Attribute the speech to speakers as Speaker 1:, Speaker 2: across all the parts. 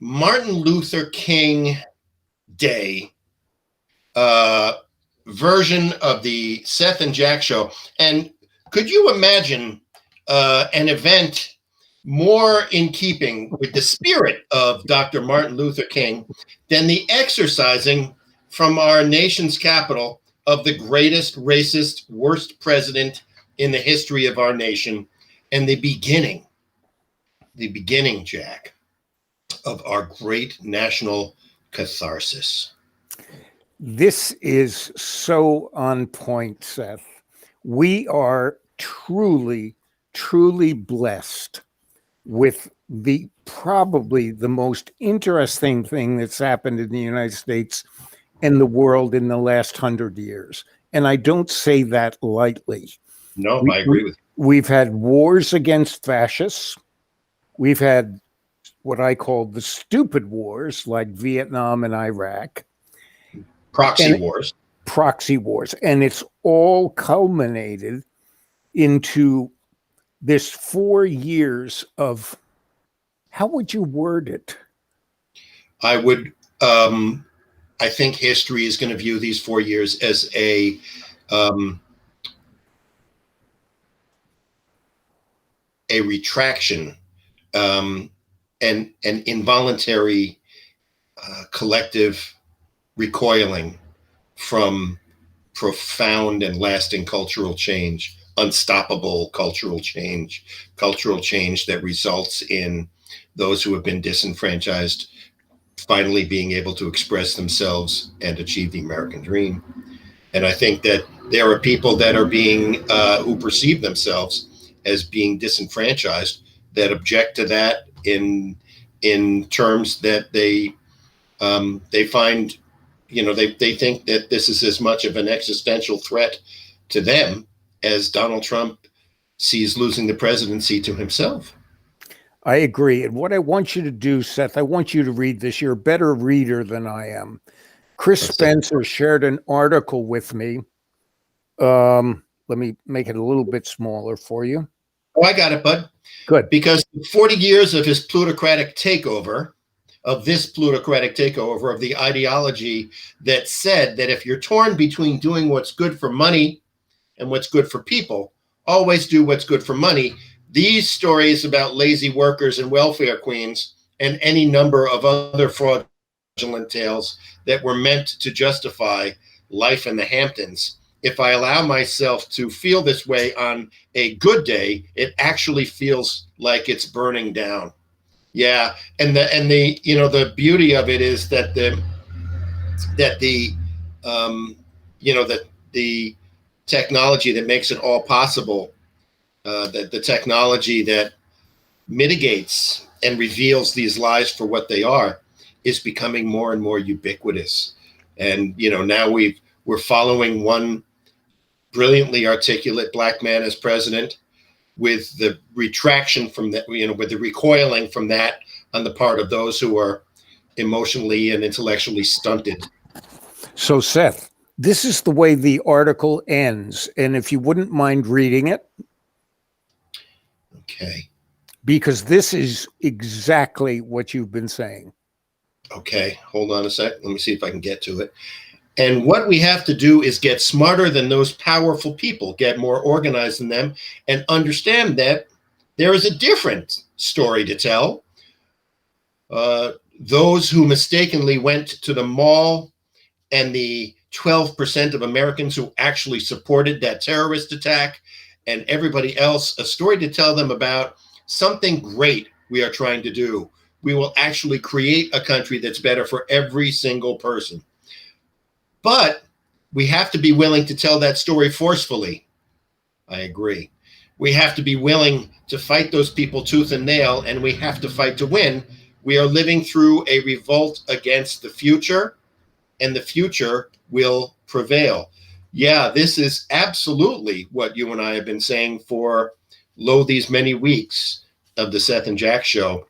Speaker 1: Martin Luther King Day uh, version of the Seth and Jack show. And could you imagine an event more in keeping with the spirit of Dr. Martin Luther King than the exercising from our nation's capital of the greatest racist, worst president in the history of our nation, and the beginning, Jack, of our great national catharsis?
Speaker 2: This is so on point, Seth. We are truly, truly blessed with probably the most interesting thing that's happened in the United States and the world in the last 100 years. And I don't say that lightly.
Speaker 1: No, I agree with you.
Speaker 2: We've had wars against fascists. We've had what I call the stupid wars like Vietnam and Iraq. Proxy wars. And it's all culminated into this 4 years of, how would you word it?
Speaker 1: I think history is going to view these 4 years as a retraction, and an involuntary collective recoiling from profound and lasting cultural change, unstoppable cultural change that results in those who have been disenfranchised finally being able to express themselves and achieve the American dream. And I think that there are people that are being who perceive themselves as being disenfranchised that object to that in terms that they find, they think that this is as much of an existential threat to them as Donald Trump sees losing the presidency to himself.
Speaker 2: I agree. And what I want you to do, Seth, I want you to read this. You're a better reader than I am. Chris Spencer shared an article with me. Let me make it a little bit smaller for you.
Speaker 1: Oh, I got it, bud.
Speaker 2: Good.
Speaker 1: Because 40 years of his plutocratic takeover, of the ideology that said that if you're torn between doing what's good for money and what's good for people, always do what's good for money. These stories about lazy workers and welfare queens and any number of other fraudulent tales that were meant to justify life in the Hamptons. If I allow myself to feel this way on a good day, it actually feels like it's burning down. Yeah, and the beauty of it is that the technology that makes it all possible, that the technology that mitigates and reveals these lies for what they are, is becoming more and more ubiquitous. And now we're following one brilliantly articulate black man as president, with the retraction from that, with the recoiling from that on the part of those who are emotionally and intellectually stunted.
Speaker 2: So, Seth, this is the way the article ends. And if you wouldn't mind reading it.
Speaker 1: Okay.
Speaker 2: Because this is exactly what you've been saying.
Speaker 1: Okay, hold on a sec. Let me see if I can get to it. And what we have to do is get smarter than those powerful people, get more organized than them, and understand that there is a different story to tell. Those who mistakenly went to the mall and the 12% of Americans who actually supported that terrorist attack, and everybody else, a story to tell them about something great we are trying to do. We will actually create a country that's better for every single person. But we have to be willing to tell that story forcefully. I agree. We have to be willing to fight those people tooth and nail, and we have to fight to win. We are living through a revolt against the future, and the future will prevail. Yeah, this is absolutely what you and I have been saying for these many weeks of the Seth and Jack show.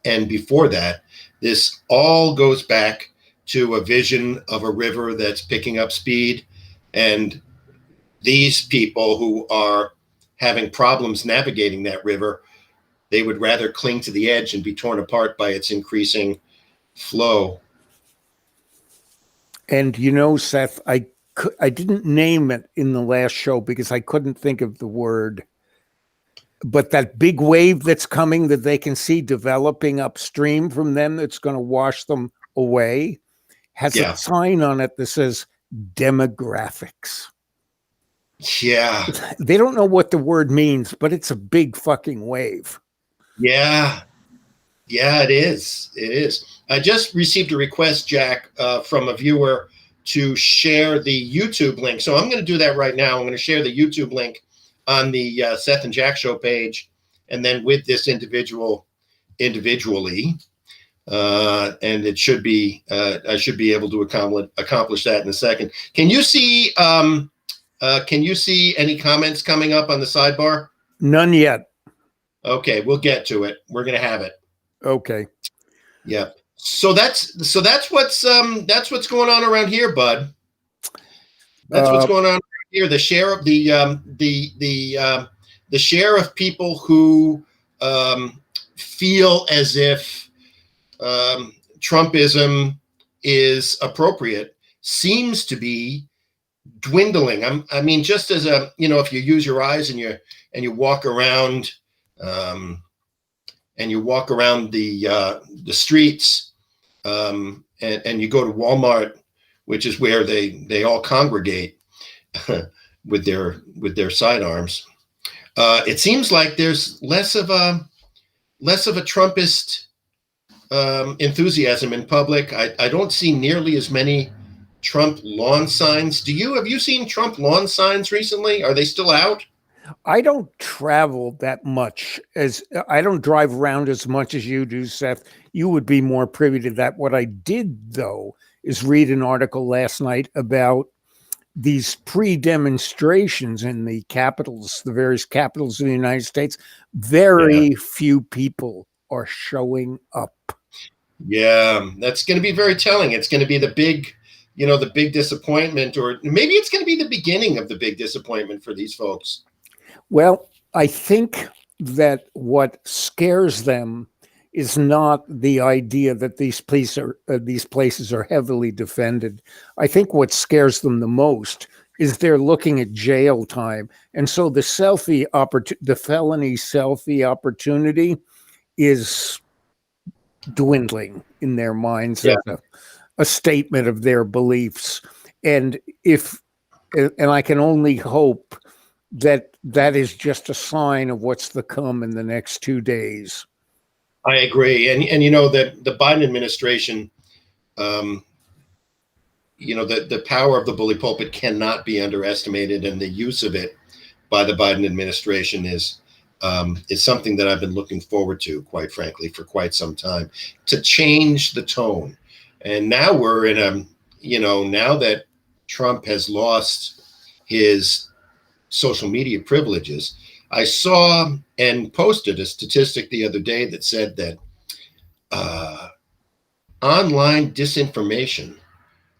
Speaker 1: And before that, this all goes back to a vision of a river that's picking up speed, and these people who are having problems navigating that river they would rather cling to the edge and be torn apart by its increasing flow.
Speaker 2: And Seth, I didn't name it in the last show because I couldn't think of the word. But that big wave that's coming that they can see developing upstream from them that's going to wash them away has a sign on it that says demographics.
Speaker 1: Yeah.
Speaker 2: They don't know what the word means, but it's a big fucking wave.
Speaker 1: Yeah. Yeah, it is. It is. I just received a request, Jack, from a viewer to share the YouTube link. So I'm going to do that right now. I'm going to share the YouTube link on the Seth and Jack Show page, and then with this individually. And it should be, I should be able to accomplish that in a second. Can you see any comments coming up on the sidebar?
Speaker 2: None yet.
Speaker 1: Okay, we'll get to it. We're going to have it.
Speaker 2: Okay.
Speaker 1: Yeah. So that's what's going on around here, bud. That's what's going on here. The share of the share of people who feel as if Trumpism is appropriate seems to be dwindling. I mean, just as if you use your eyes and you walk around the streets and you go to Walmart, which is where they all congregate with their sidearms. It seems like there's less of a Trumpist enthusiasm in public. I don't see nearly as many Trump lawn signs. Have you seen Trump lawn signs recently? Are they still out?
Speaker 2: I don't travel that much, as I don't drive around as much as you do, Seth. You would be more privy to that. What I did, though, is read an article last night about these pre-demonstrations in the capitals, the various capitals of the United States. Very few people are showing up.
Speaker 1: Yeah, that's going to be very telling. It's going to be the big disappointment, or maybe it's going to be the beginning of the big disappointment for these folks.
Speaker 2: Well, I think that what scares them is not the idea that these places are heavily defended. I think what scares them the most is they're looking at jail time, and so the felony selfie opportunity is dwindling in their minds as a statement of their beliefs. And I can only hope that is just a sign of what's to come in the next 2 days.
Speaker 1: I agree. And that the Biden administration, the power of the bully pulpit cannot be underestimated, and the use of it by the Biden administration is something that I've been looking forward to, quite frankly, for quite some time, to change the tone. And now we're in now that Trump has lost his social media privileges, I saw and posted a statistic the other day that said that online disinformation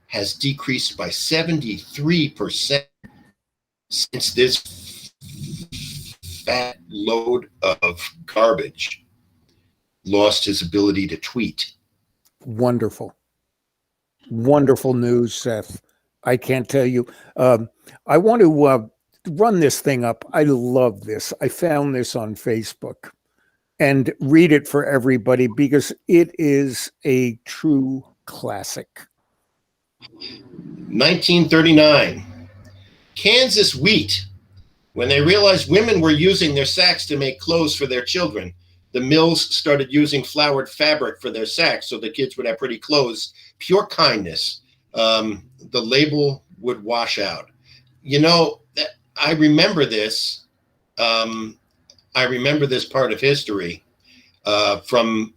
Speaker 1: has decreased by 73% since this fat load of garbage lost his ability to tweet.
Speaker 2: Wonderful news, Seth. I can't tell you. I want to run this thing up. I love this. I found this on Facebook, and read it for everybody because it is a true classic.
Speaker 1: 1939, Kansas wheat. When they realized women were using their sacks to make clothes for their children, the mills started using flowered fabric for their sacks so the kids would have pretty clothes. Pure kindness. The label would wash out. I remember this. I remember this part of history from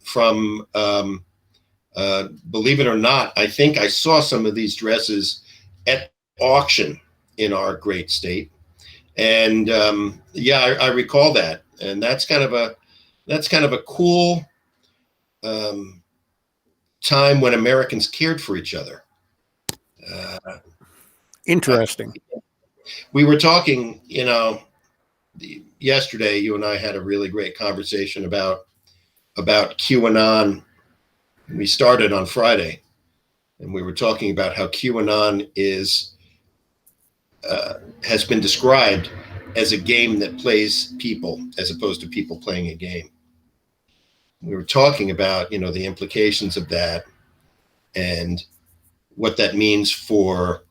Speaker 1: believe it or not, I think I saw some of these dresses at auction in our great state. And I recall that. And that's kind of a cool time when Americans cared for each other.
Speaker 2: Interesting.
Speaker 1: We were talking, yesterday, you and I had a really great conversation about QAnon. We started on Friday, and we were talking about how QAnon has been described as a game that plays people as opposed to people playing a game. We were talking about, the implications of that and what that means for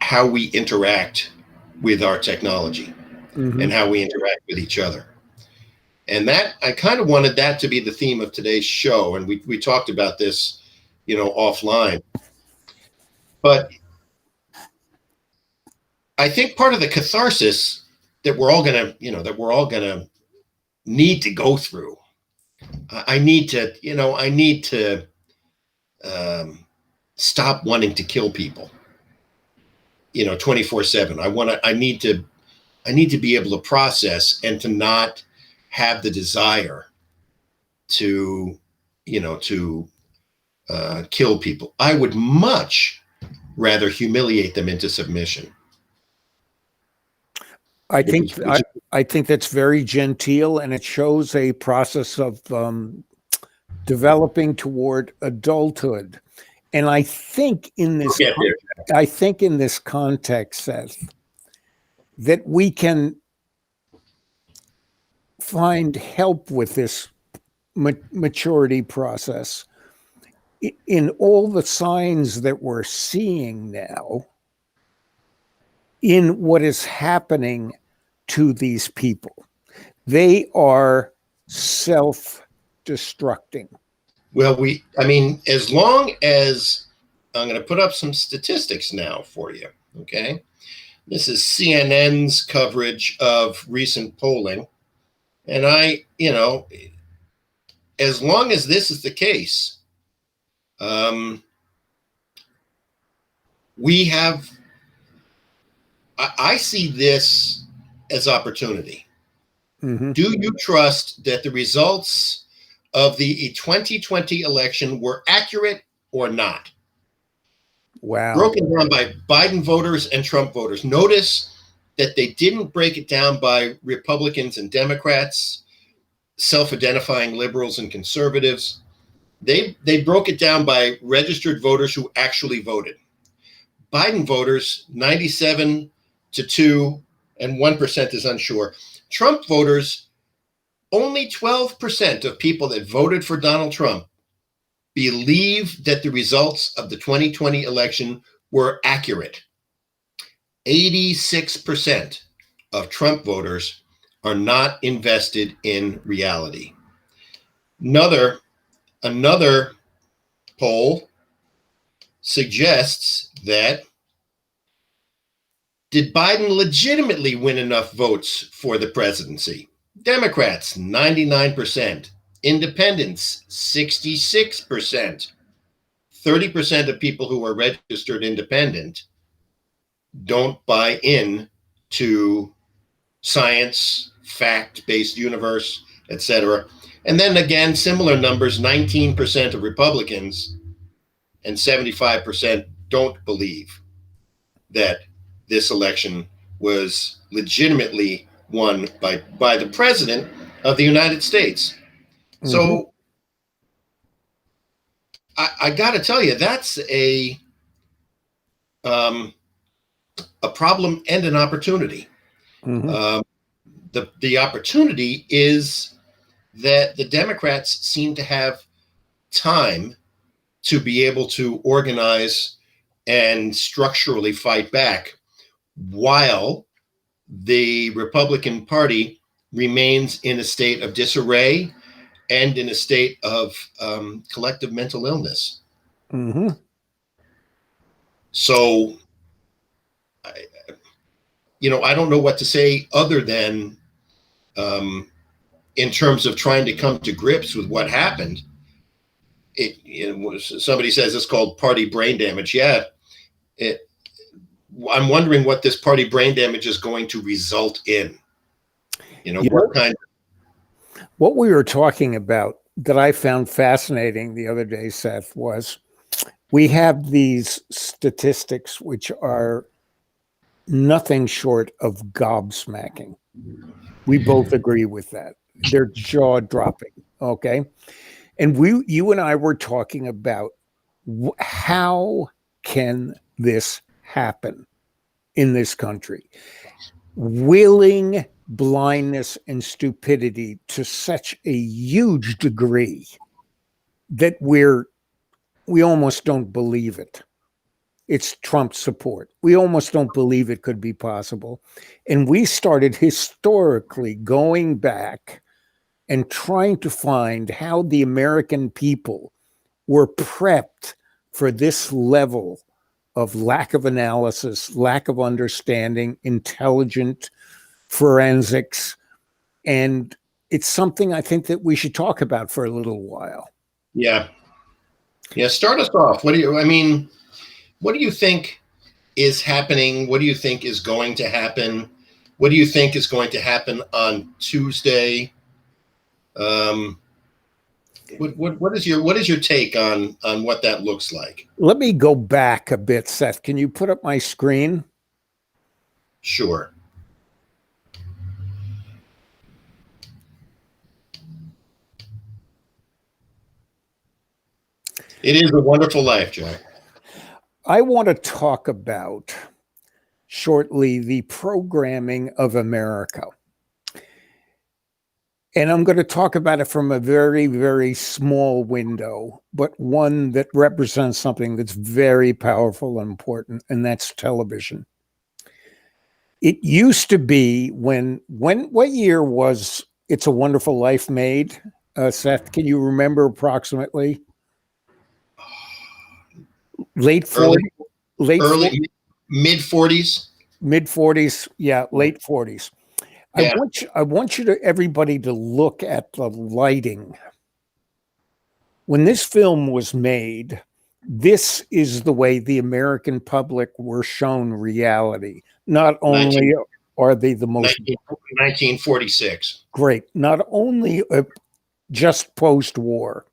Speaker 1: how we interact with our technology and how we interact with each other. And that, I kind of wanted that to be the theme of today's show. And we talked about this, offline. But I think part of the catharsis that we're all gonna need to go through. I need to stop wanting to kill people, 24/7. I need to be able to process and to not have the desire to kill people. I would much rather humiliate them into submission.
Speaker 2: I think that's very genteel, and it shows a process of developing toward adulthood. And I think in this context, Seth, that we can find help with this maturity process in all the signs that we're seeing now in what is happening to these people. They are self-destructing.
Speaker 1: Well, as long as I'm going to put up some statistics now for you, okay? This is CNN's coverage of recent polling. And as long as this is the case, I see this as opportunity. Do you trust that the results of the 2020 election were accurate or not?
Speaker 2: Wow.
Speaker 1: Broken down by Biden voters and Trump voters. Notice that they didn't break it down by Republicans and Democrats, self-identifying liberals and conservatives. They broke it down by registered voters who actually voted. Biden voters, 97 to 2, and 1% is unsure. Trump voters, only 12% of people that voted for Donald Trump believe that the results of the 2020 election were accurate. 86% of Trump voters are not invested in reality. Another poll suggests that did Biden legitimately win enough votes for the presidency? Democrats, 99%. Independents, 66%. 30% of people who are registered independent don't buy in to science, fact-based universe, etc. And then again, similar numbers, 19% of Republicans and 75% don't believe that this election was legitimately won by the president of the United States. So I got to tell you, that's a problem and an opportunity. The opportunity is that the Democrats seem to have time to be able to organize and structurally fight back, while the Republican Party remains in a state of disarray and in a state of collective mental illness. So, I don't know what to say other than, in terms of trying to come to grips with what happened. Somebody says it's called party brain damage. Yeah, I'm wondering what this party brain damage is going to result in.
Speaker 2: What we were talking about that I found fascinating the other day, Seth, was we have these statistics which are nothing short of gobsmacking. We both agree with that. They're jaw dropping. Okay. And you and I were talking about how can this happen in this country? Willing blindness and stupidity to such a huge degree that we almost don't believe it. It's Trump support. We almost don't believe it could be possible. And we started historically going back and trying to find how the American people were prepped for this level of lack of analysis, lack of understanding, intelligent forensics. And it's something I think that we should talk about for a little while.
Speaker 1: Yeah. Yeah. Start us off. What do you think is happening? What do you think is going to happen? What do you think is going to happen on Tuesday? What is your take on what that looks like?
Speaker 2: Let me go back a bit, Seth. Can you put up my screen?
Speaker 1: Sure. It is a wonderful life, Jack.
Speaker 2: I want to talk about shortly the programming of America. And I'm going to talk about it from a very, very small window, but one that represents something that's very powerful and important, and that's television. It used to be what year was It's a Wonderful Life made? Seth, can you remember approximately? Late 40s?
Speaker 1: Mid 40s?
Speaker 2: Mid 40s, yeah, late 40s. Yeah. I want everybody to look at the lighting. When this film was made, this is the way the American public were shown reality. Not only are they the most
Speaker 1: 1946.
Speaker 2: Great. Not only just post-war.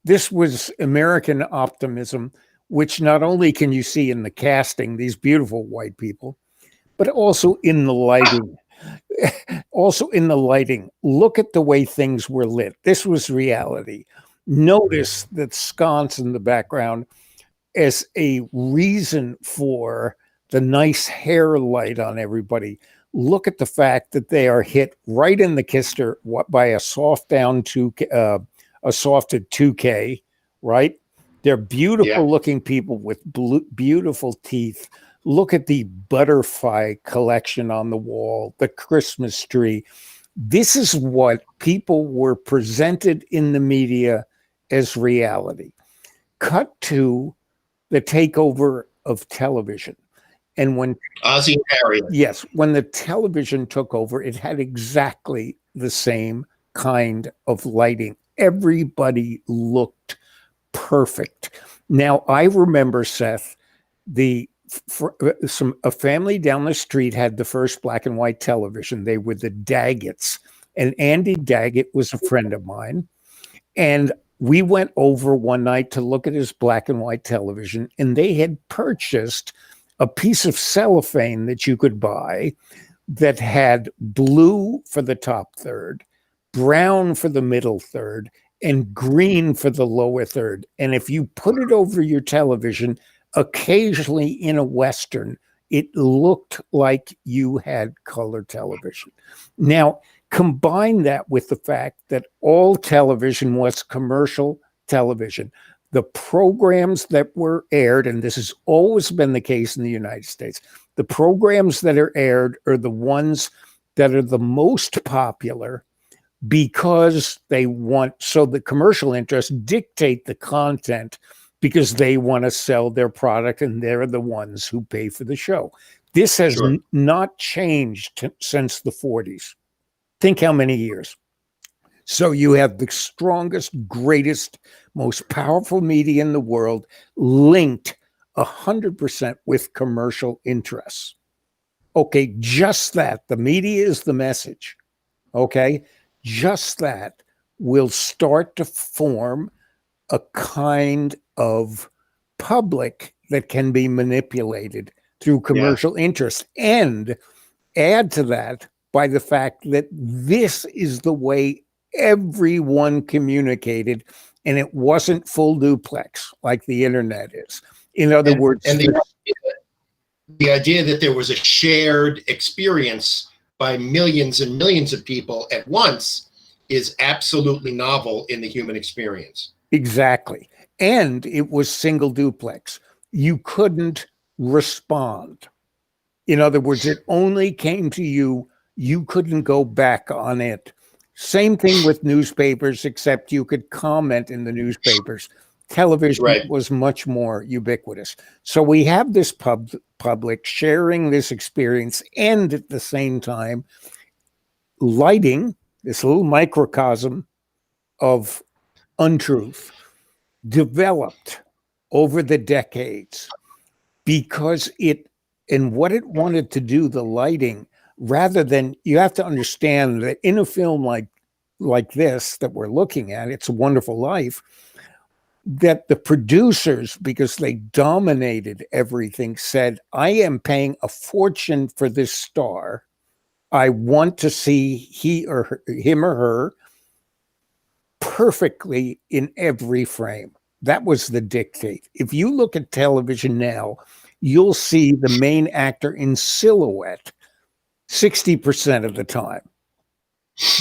Speaker 2: This was American optimism, which not only can you see in the casting, these beautiful white people, but also in the lighting. Also in the lighting, look at the way things were lit. This was reality. Notice that sconce in the background as a reason for the nice hair light on everybody. Look at the fact that they are hit right in the kister by a softed 2K, right? They're beautiful looking people with beautiful teeth. Look at the butterfly collection on the wall, the Christmas tree. This is what people were presented in the media as reality. Cut to the takeover of television. And when
Speaker 1: Ozzie and Harriet.
Speaker 2: Yes, when the television took over, it had exactly the same kind of lighting. Everybody looked perfect. Now, I remember, Seth, a family down the street had the first black and white television. They were the Daggetts, and Andy Daggett was a friend of mine. And we went over one night to look at his black and white television, and they had purchased a piece of cellophane that you could buy that had blue for the top third, brown for the middle third, and green for the lower third. And if you put it over your television, occasionally in a Western, it looked like you had color television. Now, combine that with the fact that all television was commercial television. The programs that were aired, and this has always been the case in the United States, the programs that are aired are the ones that are the most popular because so the commercial interests dictate the content because they want to sell their product, and they're the ones who pay for the show. This has not changed since the 40s. Think how many years. So you have the strongest, greatest, most powerful media in the world linked 100% with commercial interests. Okay, just that. The media is the message. Okay, just that will start to form a kind of public that can be manipulated through commercial interest, and add to that by the fact that this is the way everyone communicated, and it wasn't full duplex like the internet is. In other words,
Speaker 1: and the idea that there was a shared experience by millions and millions of people at once is absolutely novel in the human experience.
Speaker 2: Exactly. And it was single duplex. You couldn't respond. In other words, it only came to you. You couldn't go back on it. Same thing with newspapers, except you could comment in the newspapers. Television was much more ubiquitous. So we have this public sharing this experience, and at the same time, lighting, this little microcosm of untruth, developed over the decades because what it wanted to do, the lighting, rather than, you have to understand that in a film like this that we're looking at, It's a Wonderful Life, that the producers, because they dominated everything, said, I am paying a fortune for this star. I want to see him or her perfectly in every frame. That was the dictate. If you look at television now, you'll see the main actor in silhouette 60% of the time,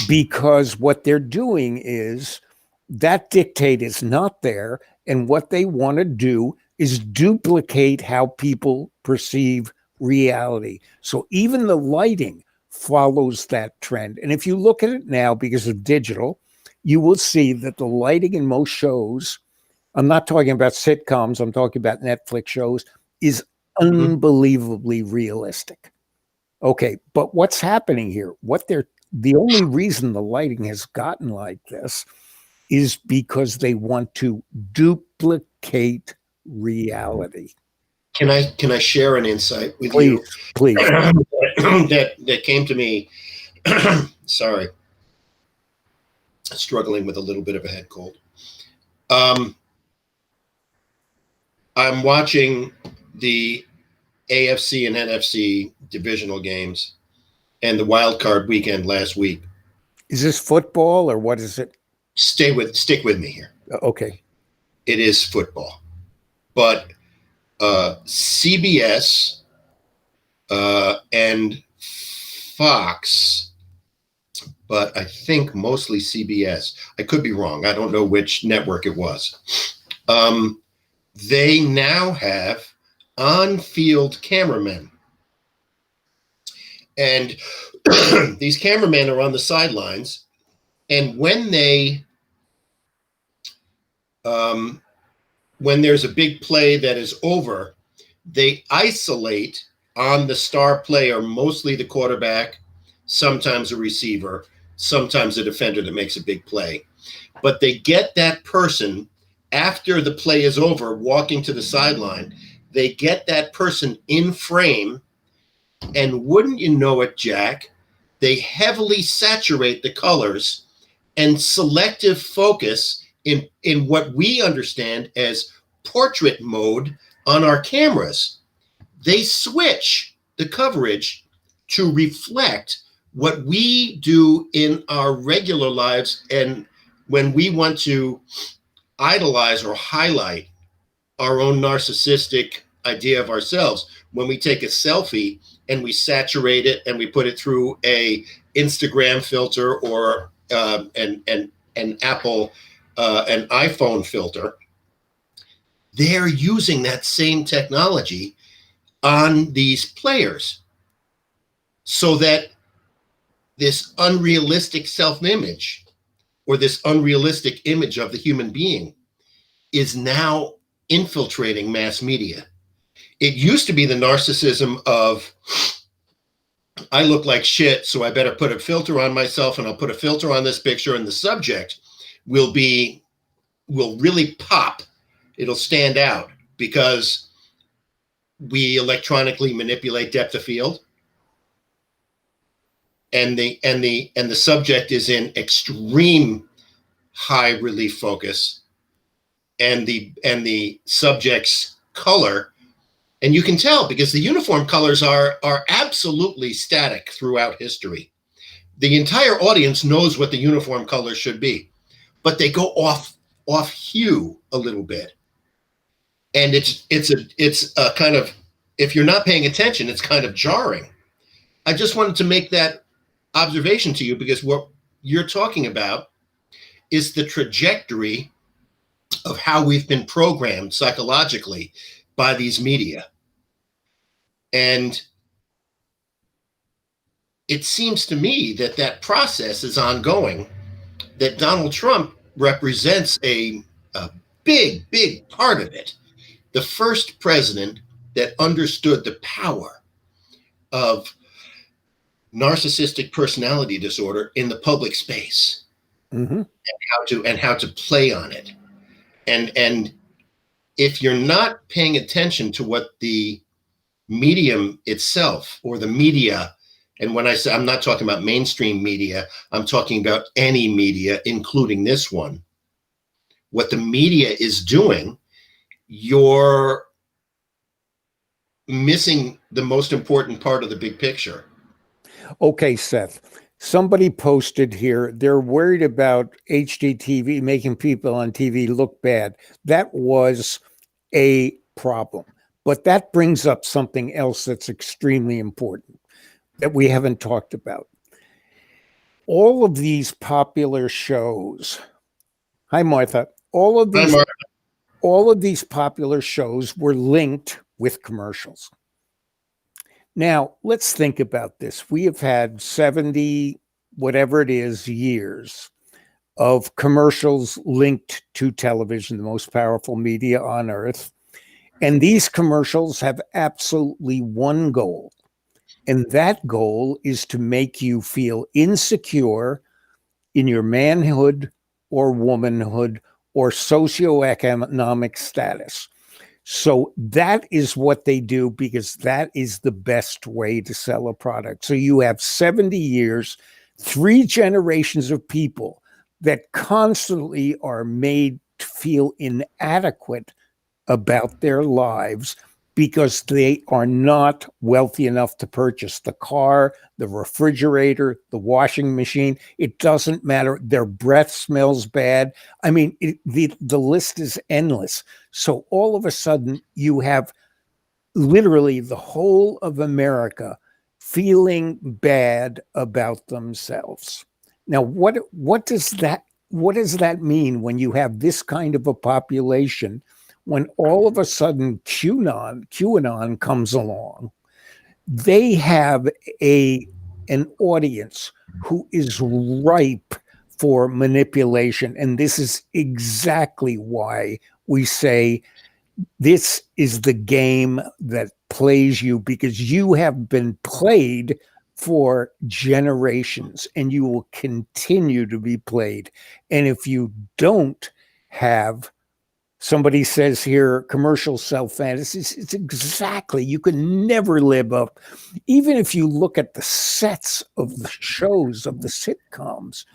Speaker 2: because what they're doing is that dictate is not there, and what they want to do is duplicate how people perceive reality. So even the lighting follows that trend. And if you look at it now, because of digital, you will see that the lighting in most shows, I'm not talking about sitcoms, I'm talking about Netflix shows, is unbelievably realistic. Okay, but what's happening here? The only reason the lighting has gotten like this is because they want to duplicate reality.
Speaker 1: Can I share an insight with
Speaker 2: you? Please.
Speaker 1: that came to me. Sorry. Struggling with a little bit of a head cold. I'm watching the AFC and NFC divisional games and the wild card weekend last week.
Speaker 2: Is this football or what is it?
Speaker 1: Stick with me here.
Speaker 2: Okay.
Speaker 1: It is football. But CBS and Fox, but I think mostly CBS. I could be wrong. I don't know which network it was. They now have on-field cameramen. And these cameramen are on the sidelines. And when there's a big play that is over, they isolate on the star player, mostly the quarterback, sometimes a receiver, sometimes a defender that makes a big play. But they get that person after the play is over, walking to the sideline. They get that person in frame, and wouldn't you know it, Jack, they heavily saturate the colors and selective focus in what we understand as portrait mode on our cameras. They switch the coverage to reflect what we do in our regular lives, and when we want to idolize or highlight our own narcissistic idea of ourselves, when we take a selfie and we saturate it and we put it through a Instagram filter or an Apple an iPhone filter, they're using that same technology on these players so that this unrealistic self-image or this unrealistic image of the human being is now infiltrating mass media. It used to be the narcissism of, I look like shit, so I better put a filter on myself, and I'll put a filter on this picture, and the subject will really pop. It'll stand out because we electronically manipulate depth of field, and the subject is in extreme high relief focus, and the subject's color And you can tell because the uniform colors are absolutely static throughout history. The entire audience knows what the uniform colors should be, but they go off hue a little bit. And it's a kind of, if you're not paying attention, it's kind of jarring. I just wanted to make that observation to you because what you're talking about is the trajectory of how we've been programmed psychologically by these media. And it seems to me that that process is ongoing, that Donald Trump represents a big part of it. The first president that understood the power of narcissistic personality disorder in the public space,
Speaker 2: Mm-hmm.
Speaker 1: and how to play on it. And if you're not paying attention to what the medium itself or the media, and when I say, I'm not talking about mainstream media, I'm talking about any media, including this one, what the media is doing, you're missing the most important part of the big picture.
Speaker 2: Okay, Seth. Somebody posted here, they're worried about HGTV making people on TV look bad. That was a problem. But that brings up something else that's extremely important that we haven't talked about. All of these popular shows. Hi, Martha. All of these popular shows were linked with commercials. Now, let's think about this. We have had 70, whatever it is, years of commercials linked to television, the most powerful media on earth. And these commercials have absolutely one goal. And that goal is to make you feel insecure in your manhood or womanhood or socioeconomic status. So that is what they do because that is the best way to sell a product. So you have 70 years, 3 generations of people that constantly are made to feel inadequate about their lives because they are not wealthy enough to purchase the car, the refrigerator, the washing machine. It doesn't matter. Their breath smells bad. I mean, the list is endless. So all of a sudden, you have literally the whole of America feeling bad about themselves. Now, what does that mean when you have this kind of a population? When all of a sudden QAnon comes along, they have an audience who is ripe for manipulation. And this is exactly why we say this is the game that plays you, because you have been played for generations and you will continue to be played. And if you don't have, somebody says here, commercial self-fantasies, it's exactly, you can never live up. Even if you look at the sets of the shows, of the sitcoms,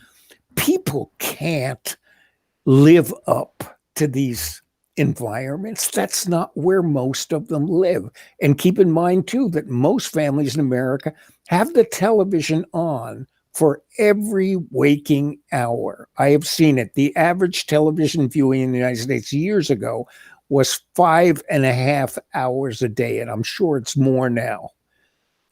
Speaker 2: people can't live up to these environments. That's not where most of them live. And keep in mind, too, that most families in America have the television on for every waking hour. I have seen it. The average television viewing in the United States years ago was 5.5 hours a day, and I'm sure it's more now.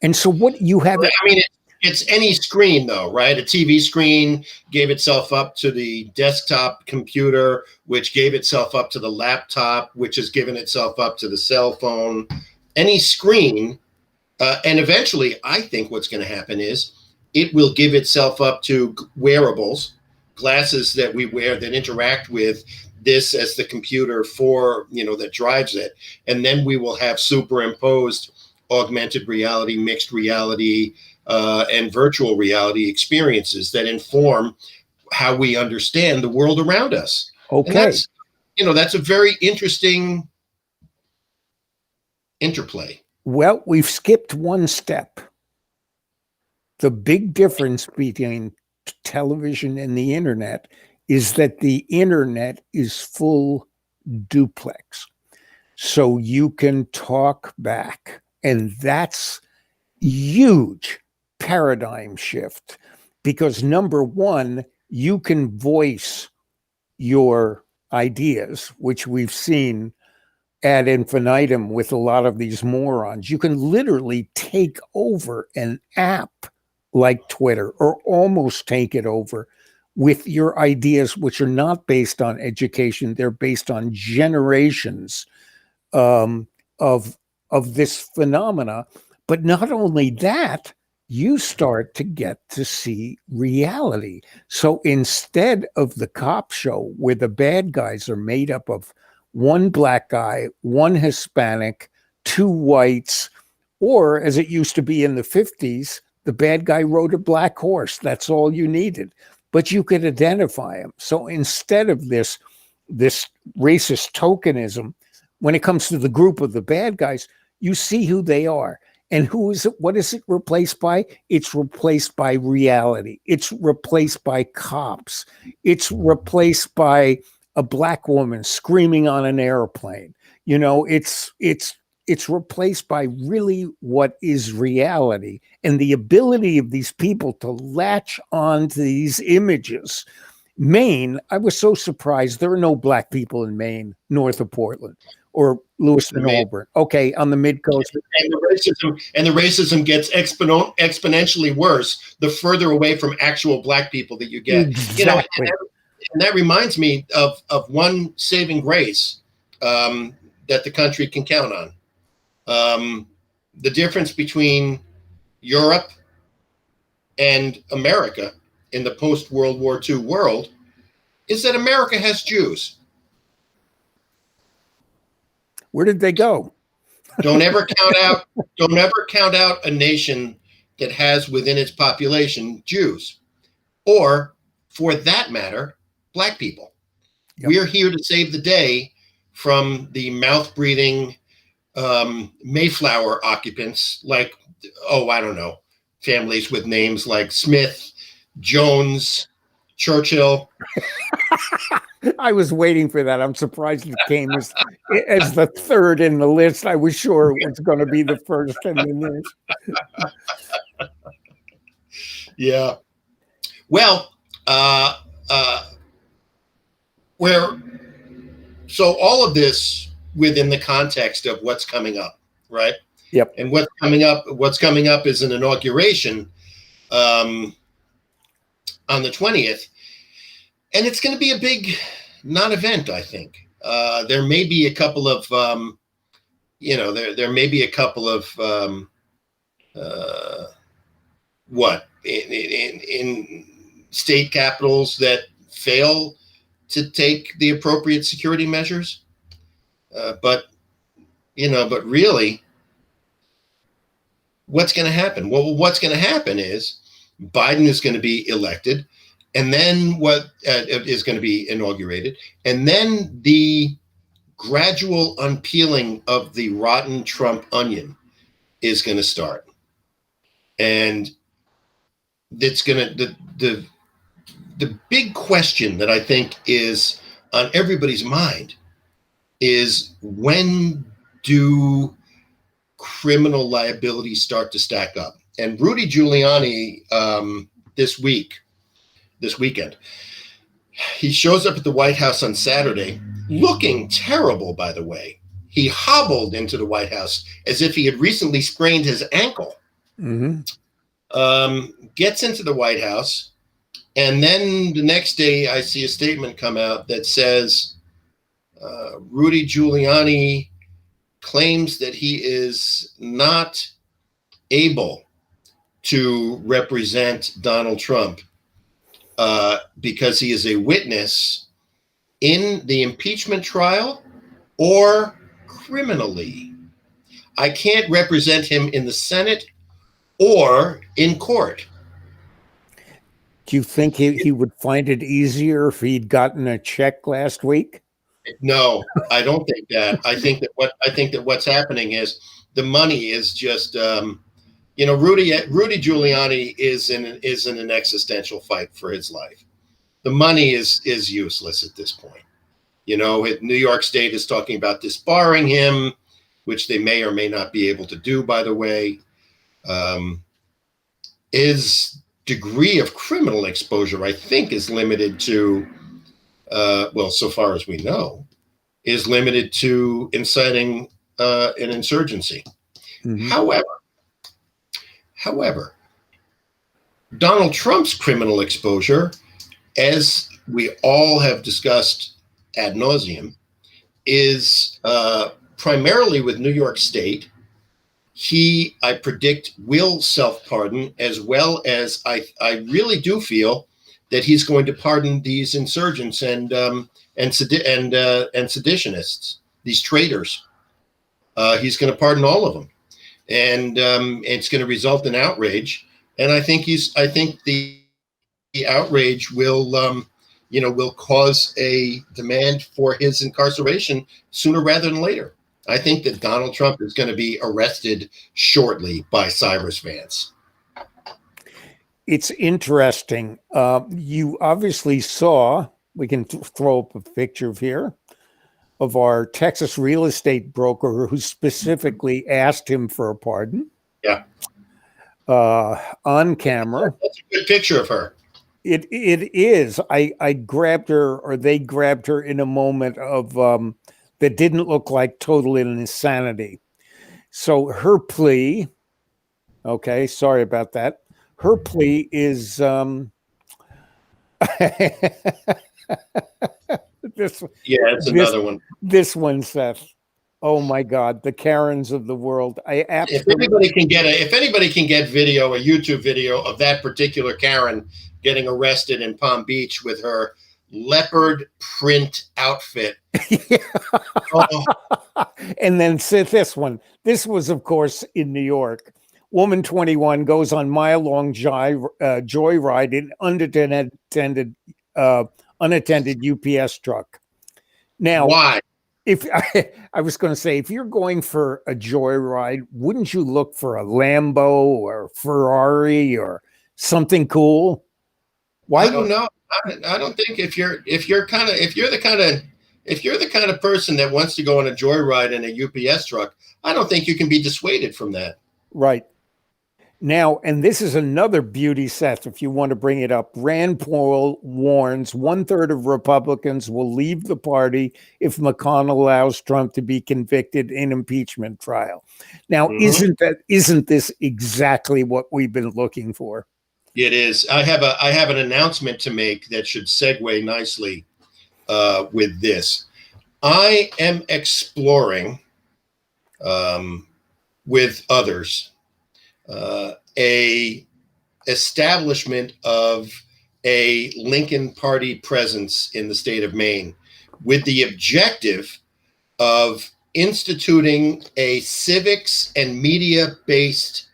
Speaker 2: And so what you have...
Speaker 1: I mean, it's any screen, though, right? A TV screen gave itself up to the desktop computer, which gave itself up to the laptop, which has given itself up to the cell phone. Any screen, and eventually, I think what's going to happen is it will give itself up to wearables, glasses that we wear that interact with this as the computer for, that drives it. And then we will have superimposed augmented reality, mixed reality, and virtual reality experiences that inform how we understand the world around us.
Speaker 2: Okay.
Speaker 1: And that's a very interesting interplay.
Speaker 2: Well, we've skipped one step. The big difference between television and the internet is that the internet is full duplex. so you can talk back. And that's huge paradigm shift because number one, you can voice your ideas, which we've seen ad infinitum with a lot of these morons. You can literally take over an app like Twitter or almost take it over with your ideas, which are not based on education. They're based on generations um, of this phenomena. But not only that, you start to get to see reality. So instead of the cop show where the bad guys are made up of one black guy, one Hispanic, two whites, or as it used to be in the 50s, the bad guy rode a black horse. That's all you needed. But you could identify him. So instead of this racist tokenism, when it comes to the group of the bad guys, you see who they are. And who is it? What is it replaced by? It's replaced by reality. It's replaced by cops. It's replaced by a black woman screaming on an airplane. You know, it's replaced by really what is reality. And the ability of these people to latch on to these images. Maine, I was so surprised. There are no black people in Maine, north of Portland or Lewiston and Auburn. Okay, on the mid coast.
Speaker 1: And the racism gets exponentially worse the further away from actual black people that you get.
Speaker 2: Exactly.
Speaker 1: You know, and that reminds me of one saving grace that the country can count on. The difference between Europe and America in the post-World War II world is that America has Jews.
Speaker 2: Where did they go?
Speaker 1: Don't ever count out a nation that has within its population Jews, or for that matter, black people. Yep. We're here to save the day from the mouth-breathing Mayflower occupants, like, I don't know, families with names like Smith, Jones, Churchill.
Speaker 2: I was waiting for that. I'm surprised it came as the third in the list. I was sure it was going to be the first in the list.
Speaker 1: Yeah. Well, so all of this within the context of what's coming up, right?
Speaker 2: Yep.
Speaker 1: And what's coming up is an inauguration on the 20th. And it's going to be a big non-event, I think. There may be a couple of, there may be a couple of, in state capitals that fail to take the appropriate security measures. But really, what's going to happen? Well, what's going to happen is Biden is going to be elected. And then what is going to be inaugurated, and then the gradual unpeeling of the rotten Trump onion is going to start, and it's going to the big question that I think is on everybody's mind is, when do criminal liabilities start to stack up? And Rudy Giuliani this weekend, he shows up at the White House on Saturday looking terrible, by the way. He hobbled into the White House as if he had recently sprained his ankle.
Speaker 2: Mm-hmm.
Speaker 1: Gets into the White House, and then the next day I see a statement come out that says Rudy Giuliani claims that he is not able to represent Donald Trump because he is a witness in the impeachment trial or criminally. I can't represent him in the Senate or in court.
Speaker 2: Do you think he would find it easier if he'd gotten a check last week?
Speaker 1: No, I don't think that. I think that what's happening is the money is just Rudy Giuliani is in an existential fight for his life. The money is useless at this point. New York State is talking about disbarring him, which they may or may not be able to do, by the way. His degree of criminal exposure, I think, is limited to, so far as we know, is limited to inciting an insurgency. Mm-hmm. However, Donald Trump's criminal exposure, as we all have discussed ad nauseum, is primarily with New York State. He, I predict, will self-pardon, as well as I really do feel that he's going to pardon these insurgents and seditionists, these traitors. He's going to pardon all of them, and it's going to result in outrage. And I think the outrage will cause a demand for his incarceration sooner rather than later. I think that Donald Trump is going to be arrested shortly by Cyrus Vance.
Speaker 2: It's interesting. You obviously saw, we can throw up a picture here, of our Texas real estate broker who specifically asked him for a pardon.
Speaker 1: Yeah.
Speaker 2: On camera.
Speaker 1: That's a good picture of her.
Speaker 2: It is. I grabbed her, or they grabbed her in a moment of that didn't look like total insanity. So her plea, okay, sorry about that. Her plea is
Speaker 1: it's another one.
Speaker 2: This one, Seth. Oh my God, the Karens of the world.
Speaker 1: If anybody can get video, a YouTube video of that particular Karen getting arrested in Palm Beach with her leopard print outfit.
Speaker 2: Oh. And then this one. This was, of course, in New York. Woman 21 goes on mile-long joyride in unattended UPS truck. Now,
Speaker 1: why?
Speaker 2: If I was going to say, if you're going for a joyride, wouldn't you look for a Lambo or Ferrari or something cool? Why?
Speaker 1: I don't know. I don't think if you're the kind of person that wants to go on a joyride in a UPS truck, I don't think you can be dissuaded from that.
Speaker 2: Right. Now, and this is another beauty, Seth, if you want to bring it up. Rand Paul warns 1/3 of Republicans will leave the party if McConnell allows Trump to be convicted in impeachment trial. Now, isn't this exactly what we've been looking for?
Speaker 1: It is. I have an announcement to make that should segue nicely with this. I am exploring with others a establishment of a Lincoln Party presence in the state of Maine, with the objective of instituting a civics and media-based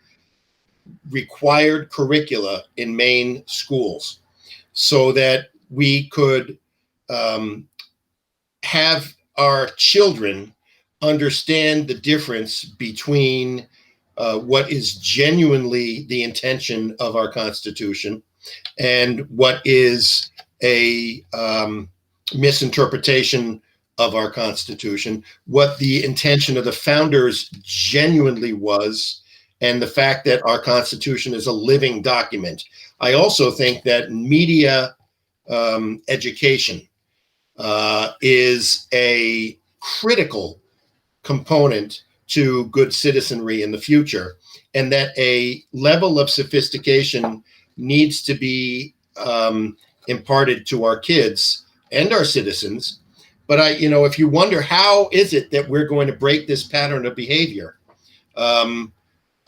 Speaker 1: required curricula in Maine schools, so that we could have our children understand the difference between what is genuinely the intention of our Constitution and what is a misinterpretation of our Constitution, what the intention of the founders genuinely was, and the fact that our Constitution is a living document. I also think that media education is a critical component to good citizenry in the future, and that a level of sophistication needs to be imparted to our kids and our citizens. But if you wonder how is it that we're going to break this pattern of behavior, and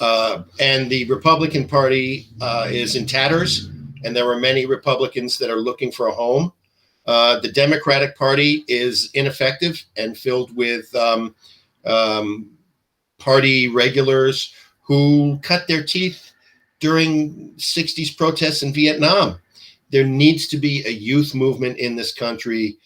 Speaker 1: the Republican Party is in tatters, and there are many Republicans that are looking for a home. The Democratic Party is ineffective and filled with party regulars who cut their teeth during 60s protests in Vietnam. There needs to be a youth movement in this country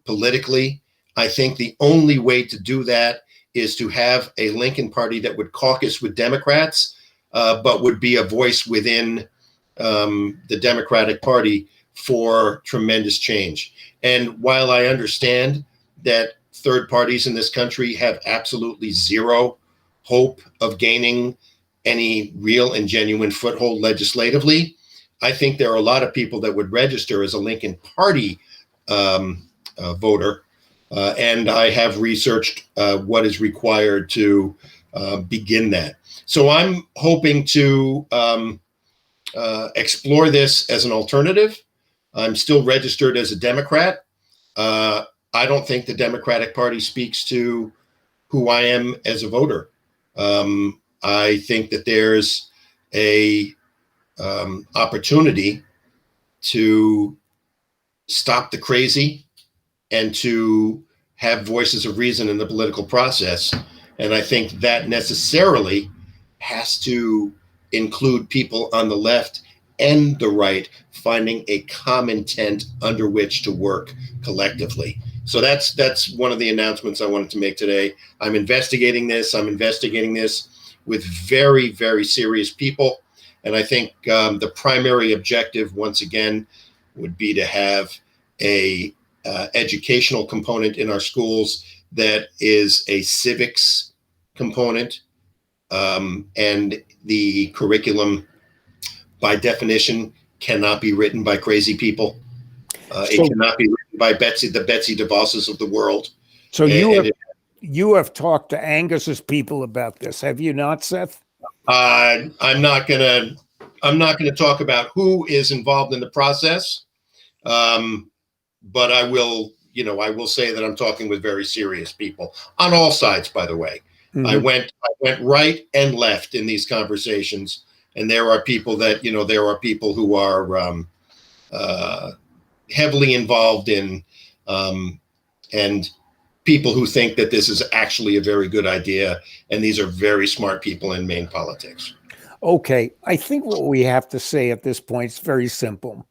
Speaker 1: politically. I think the only way to do that is to have a Lincoln Party that would caucus with Democrats, but would be a voice within the Democratic Party for tremendous change. And while I understand that third parties in this country have absolutely zero hope of gaining any real and genuine foothold legislatively. I think there are a lot of people that would register as a Lincoln Party voter, and I have researched what is required to begin that. So I'm hoping to explore this as an alternative. I'm still registered as a Democrat. I don't think the Democratic Party speaks to who I am as a voter. I think that there's a opportunity to stop the crazy and to have voices of reason in the political process. And I think that necessarily has to include people on the left and the right finding a common tent under which to work collectively. So that's one of the announcements I wanted to make today. I'm investigating this. I'm investigating this with very, very serious people. And I think the primary objective, once again, would be to have a educational component in our schools that is a civics component. And the curriculum, by definition, cannot be written by crazy people. It cannot be written by the Betsy DeVosses of the world.
Speaker 2: So you have talked to Angus's people about this, have you not, Seth?
Speaker 1: I'm not gonna talk about who is involved in the process, but I will say that I'm talking with very serious people on all sides. By the way, mm-hmm. I went right and left in these conversations, and there are people who are heavily involved in, and people who think that this is actually a very good idea, and these are very smart people in Maine politics.
Speaker 2: Okay, I think what we have to say at this point is very simple.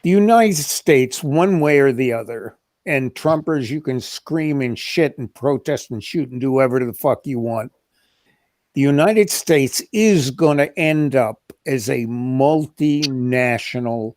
Speaker 2: The United States, one way or the other, and Trumpers, you can scream and shit and protest and shoot and do whatever the fuck you want. The United States is going to end up as a multinational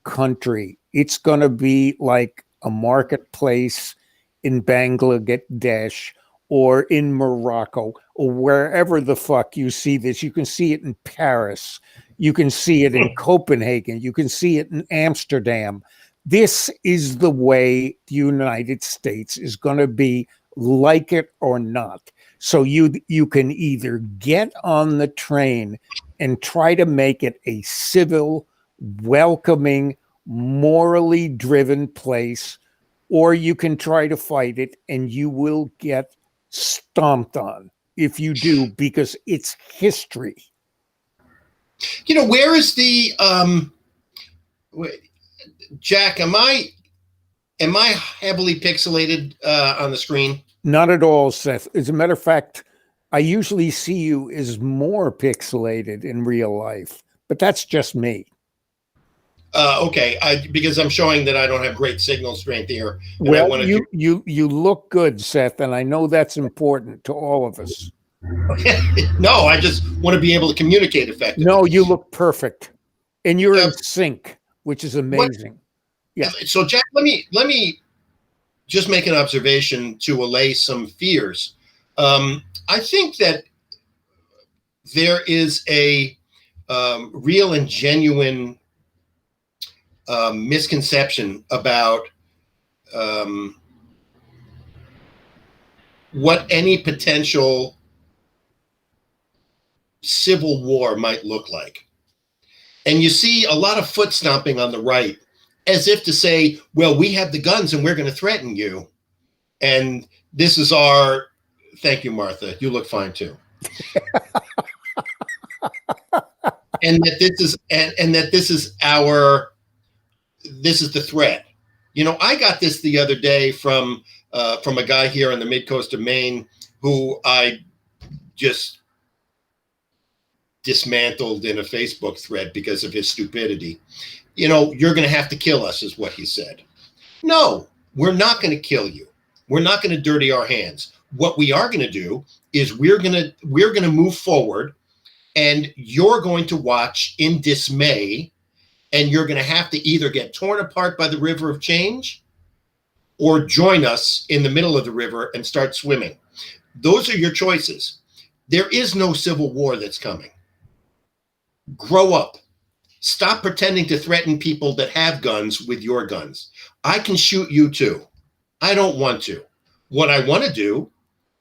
Speaker 2: country. It's going to be like a marketplace in Bangladesh or in Morocco or wherever the fuck you see this. You can see it in Paris. You can see it in Copenhagen. You can see it in Amsterdam. This is the way the United States is going to be, like it or not. So you can either get on the train and try to make it a civil, welcoming, morally driven place, or you can try to fight it and you will get stomped on if you do, because it's history.
Speaker 1: Where is the Jack? Am I heavily pixelated on the screen?
Speaker 2: Not at all, Seth. As a matter of fact, I usually see you as more pixelated in real life, but that's just me.
Speaker 1: Okay, because I'm showing that I don't have great signal strength here.
Speaker 2: Well, you look good, Seth, and I know that's important to all of us.
Speaker 1: No, I just want to be able to communicate effectively.
Speaker 2: No, you look perfect, and you're in sync, which is amazing. Yeah.
Speaker 1: So, Jack, let me just make an observation to allay some fears. I think that there is a real and genuine misconception about what any potential civil war might look like. And you see a lot of foot stomping on the right, as if to say, well, we have the guns and we're going to threaten you. And this is our, thank you, Martha. You look fine too. and that this is the threat. I got this the other day from a guy here on the mid-coast of Maine who I just dismantled in a Facebook thread because of his stupidity. You're going to have to kill us, is what he said. No, we're not going to kill you. We're not going to dirty our hands. What we are going to do is we're going to move forward, and you're going to watch in dismay, and you're going to have to either get torn apart by the river of change, or join us in the middle of the river and start swimming. Those are your choices. There is no civil war that's coming. Grow up. Stop pretending to threaten people that have guns with your guns. I can shoot you too. I don't want to. What I want to do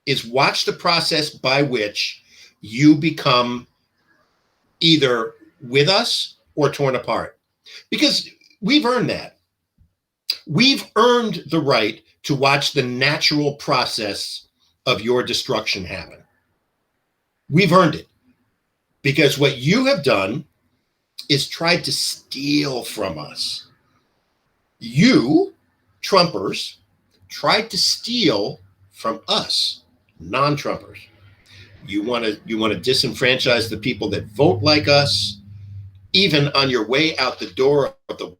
Speaker 1: is watch the process by which you become either with us or torn apart. Because we've earned that. We've earned the right to watch the natural process of your destruction happen. We've earned it. Because what you have done is tried to steal from us. You, Trumpers, tried to steal from us, non-Trumpers. You want to disenfranchise the people that vote like us. Even on your way out the door of the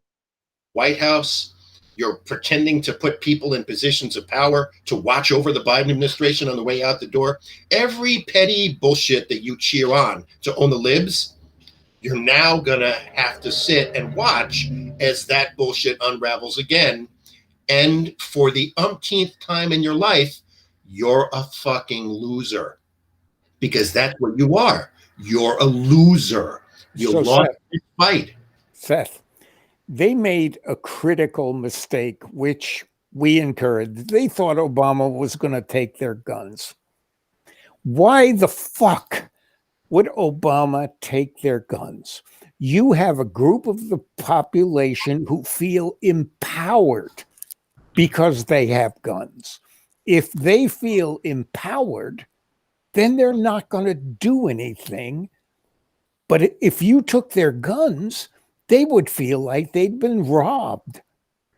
Speaker 1: White House, you're pretending to put people in positions of power to watch over the Biden administration on the way out the door. Every petty bullshit that you cheer on to own the libs, you're now going to have to sit and watch as that bullshit unravels again. And for the umpteenth time in your life, you're a fucking loser. Because that's what you are. You're a loser. You lost this fight.
Speaker 2: Seth, they made a critical mistake, which we incurred. They thought Obama was going to take their guns. Why the fuck would Obama take their guns? You have a group of the population who feel empowered because they have guns. If they feel empowered, then they're not going to do anything. But if you took their guns, they would feel like they'd been robbed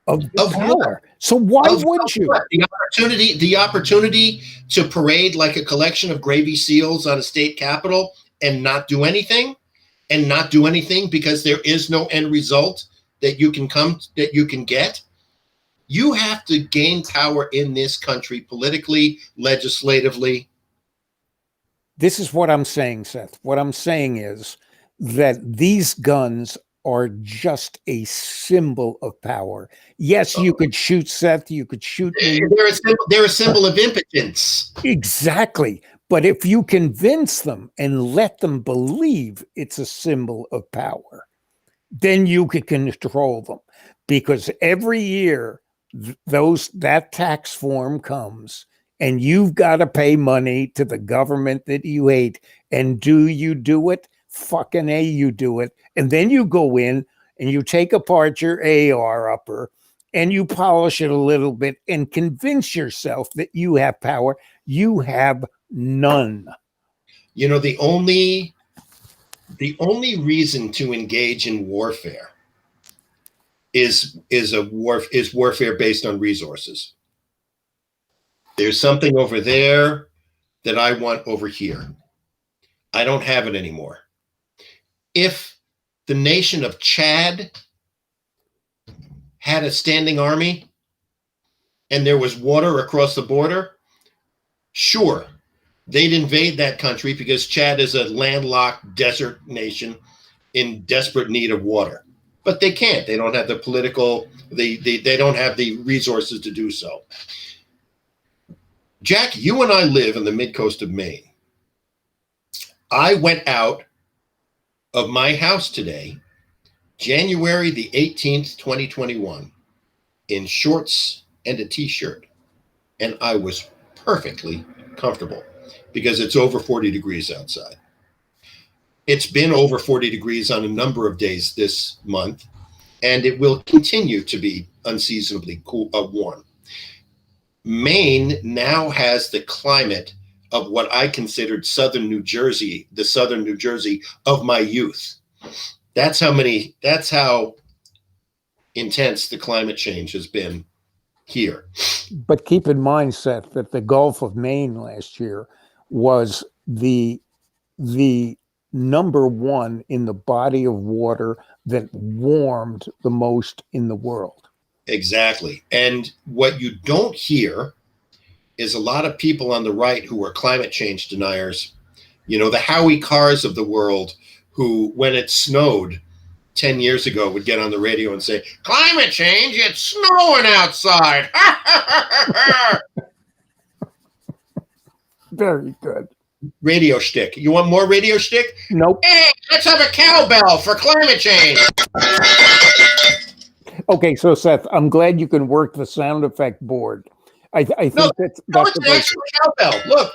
Speaker 2: of power.
Speaker 1: What?
Speaker 2: So why would you?
Speaker 1: What? The opportunity to parade like a collection of gravy seals on a state capitol and not do anything, because there is no end result that you can get. You have to gain power in this country politically, legislatively.
Speaker 2: This is what I'm saying, Seth. What I'm saying is that these guns are just a symbol of power. Yes, you could shoot Seth, you could shoot me.
Speaker 1: They're a symbol of impotence.
Speaker 2: Exactly. But if you convince them and let them believe it's a symbol of power, then you could control them. Because every year that tax form comes and you've got to pay money to the government that you hate. And do you do it? Fucking A, you do it. And then you go in and you take apart your AR upper and you polish it a little bit and convince yourself that you have power. You have none.
Speaker 1: You know, the only reason to engage in warfare is warfare based on resources. There's something over there that I want over here. I don't have it anymore. If the nation of Chad had a standing army and there was water across the border, sure, they'd invade that country because Chad is a landlocked desert nation in desperate need of water. But they can't. They don't have the political, they don't have the resources to do so. Jack, you and I live in the mid-coast of Maine. I went out of my house today, January the 18th, 2021, in shorts and a t-shirt. And I was perfectly comfortable because it's over 40 degrees outside. It's been over 40 degrees on a number of days this month, and it will continue to be unseasonably cool, warm. Maine now has the climate of what I considered southern New Jersey, the southern New Jersey of my youth. That's how intense the climate change has been here.
Speaker 2: But keep in mind, Seth, that the Gulf of Maine last year was the number one in the body of water that warmed the most in the world.
Speaker 1: Exactly. And what you don't hear is a lot of people on the right who are climate change deniers, you know, the Howie Carrs of the world, who, when it snowed, 10 years ago would get on the radio and say, climate change, it's snowing outside.
Speaker 2: Very good.
Speaker 1: Radio shtick. You want more radio shtick?
Speaker 2: Nope.
Speaker 1: Hey, let's have a cowbell for climate change.
Speaker 2: Okay, so Seth, I'm glad you can work the sound effect board. I think that's
Speaker 1: it's an actual cowbell. Look.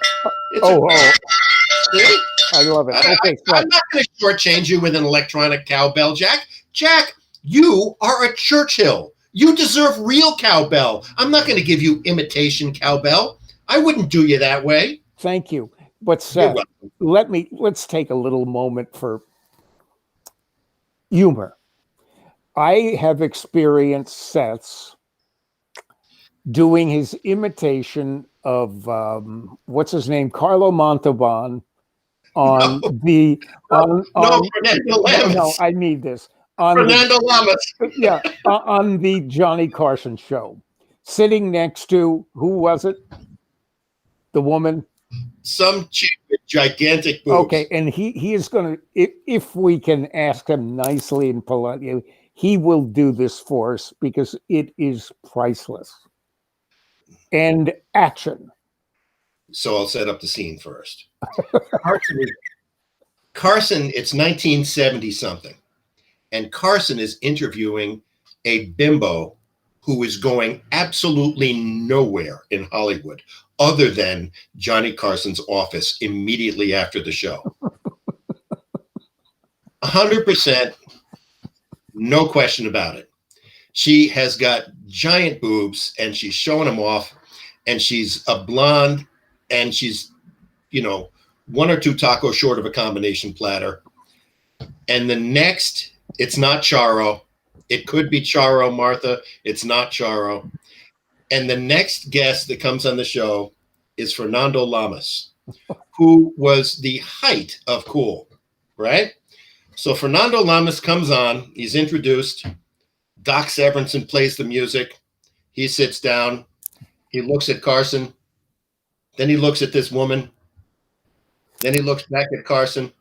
Speaker 1: See?
Speaker 2: I love it. Okay, Seth.
Speaker 1: I'm not going to shortchange you with an electronic cowbell, Jack. Jack, you are a Churchill. You deserve real cowbell. I'm not going to give you imitation cowbell. I wouldn't do you that way.
Speaker 2: Thank you. But Seth, let's take a little moment for humor. I have experienced Seth's doing his imitation of what's his name, Carlo Montalban, on
Speaker 1: Fernando Lamas.
Speaker 2: No, I need this.
Speaker 1: Fernando Lamas.
Speaker 2: Yeah, on the Johnny Carson show, sitting next to, who was it? The woman.
Speaker 1: Some chick with gigantic boobs.
Speaker 2: Okay, and he is going to, if we can ask him nicely and politely, he will do this for us because it is priceless. And action.
Speaker 1: So I'll set up the scene first. Carson, it's 1970 something. And Carson is interviewing a bimbo who is going absolutely nowhere in Hollywood other than Johnny Carson's office immediately after the show. 100%, no question about it. She has got giant boobs and she's showing them off, and she's a blonde, and she's, one or two tacos short of a combination platter. And the next, it's not Charo. It could be Charo, Martha. It's not Charo. And the next guest that comes on the show is Fernando Lamas, who was the height of cool, right? So Fernando Lamas comes on. He's introduced. Doc Severinsen plays the music. He sits down. He looks at Carson. Then he looks at this woman. Then he looks back at Carson.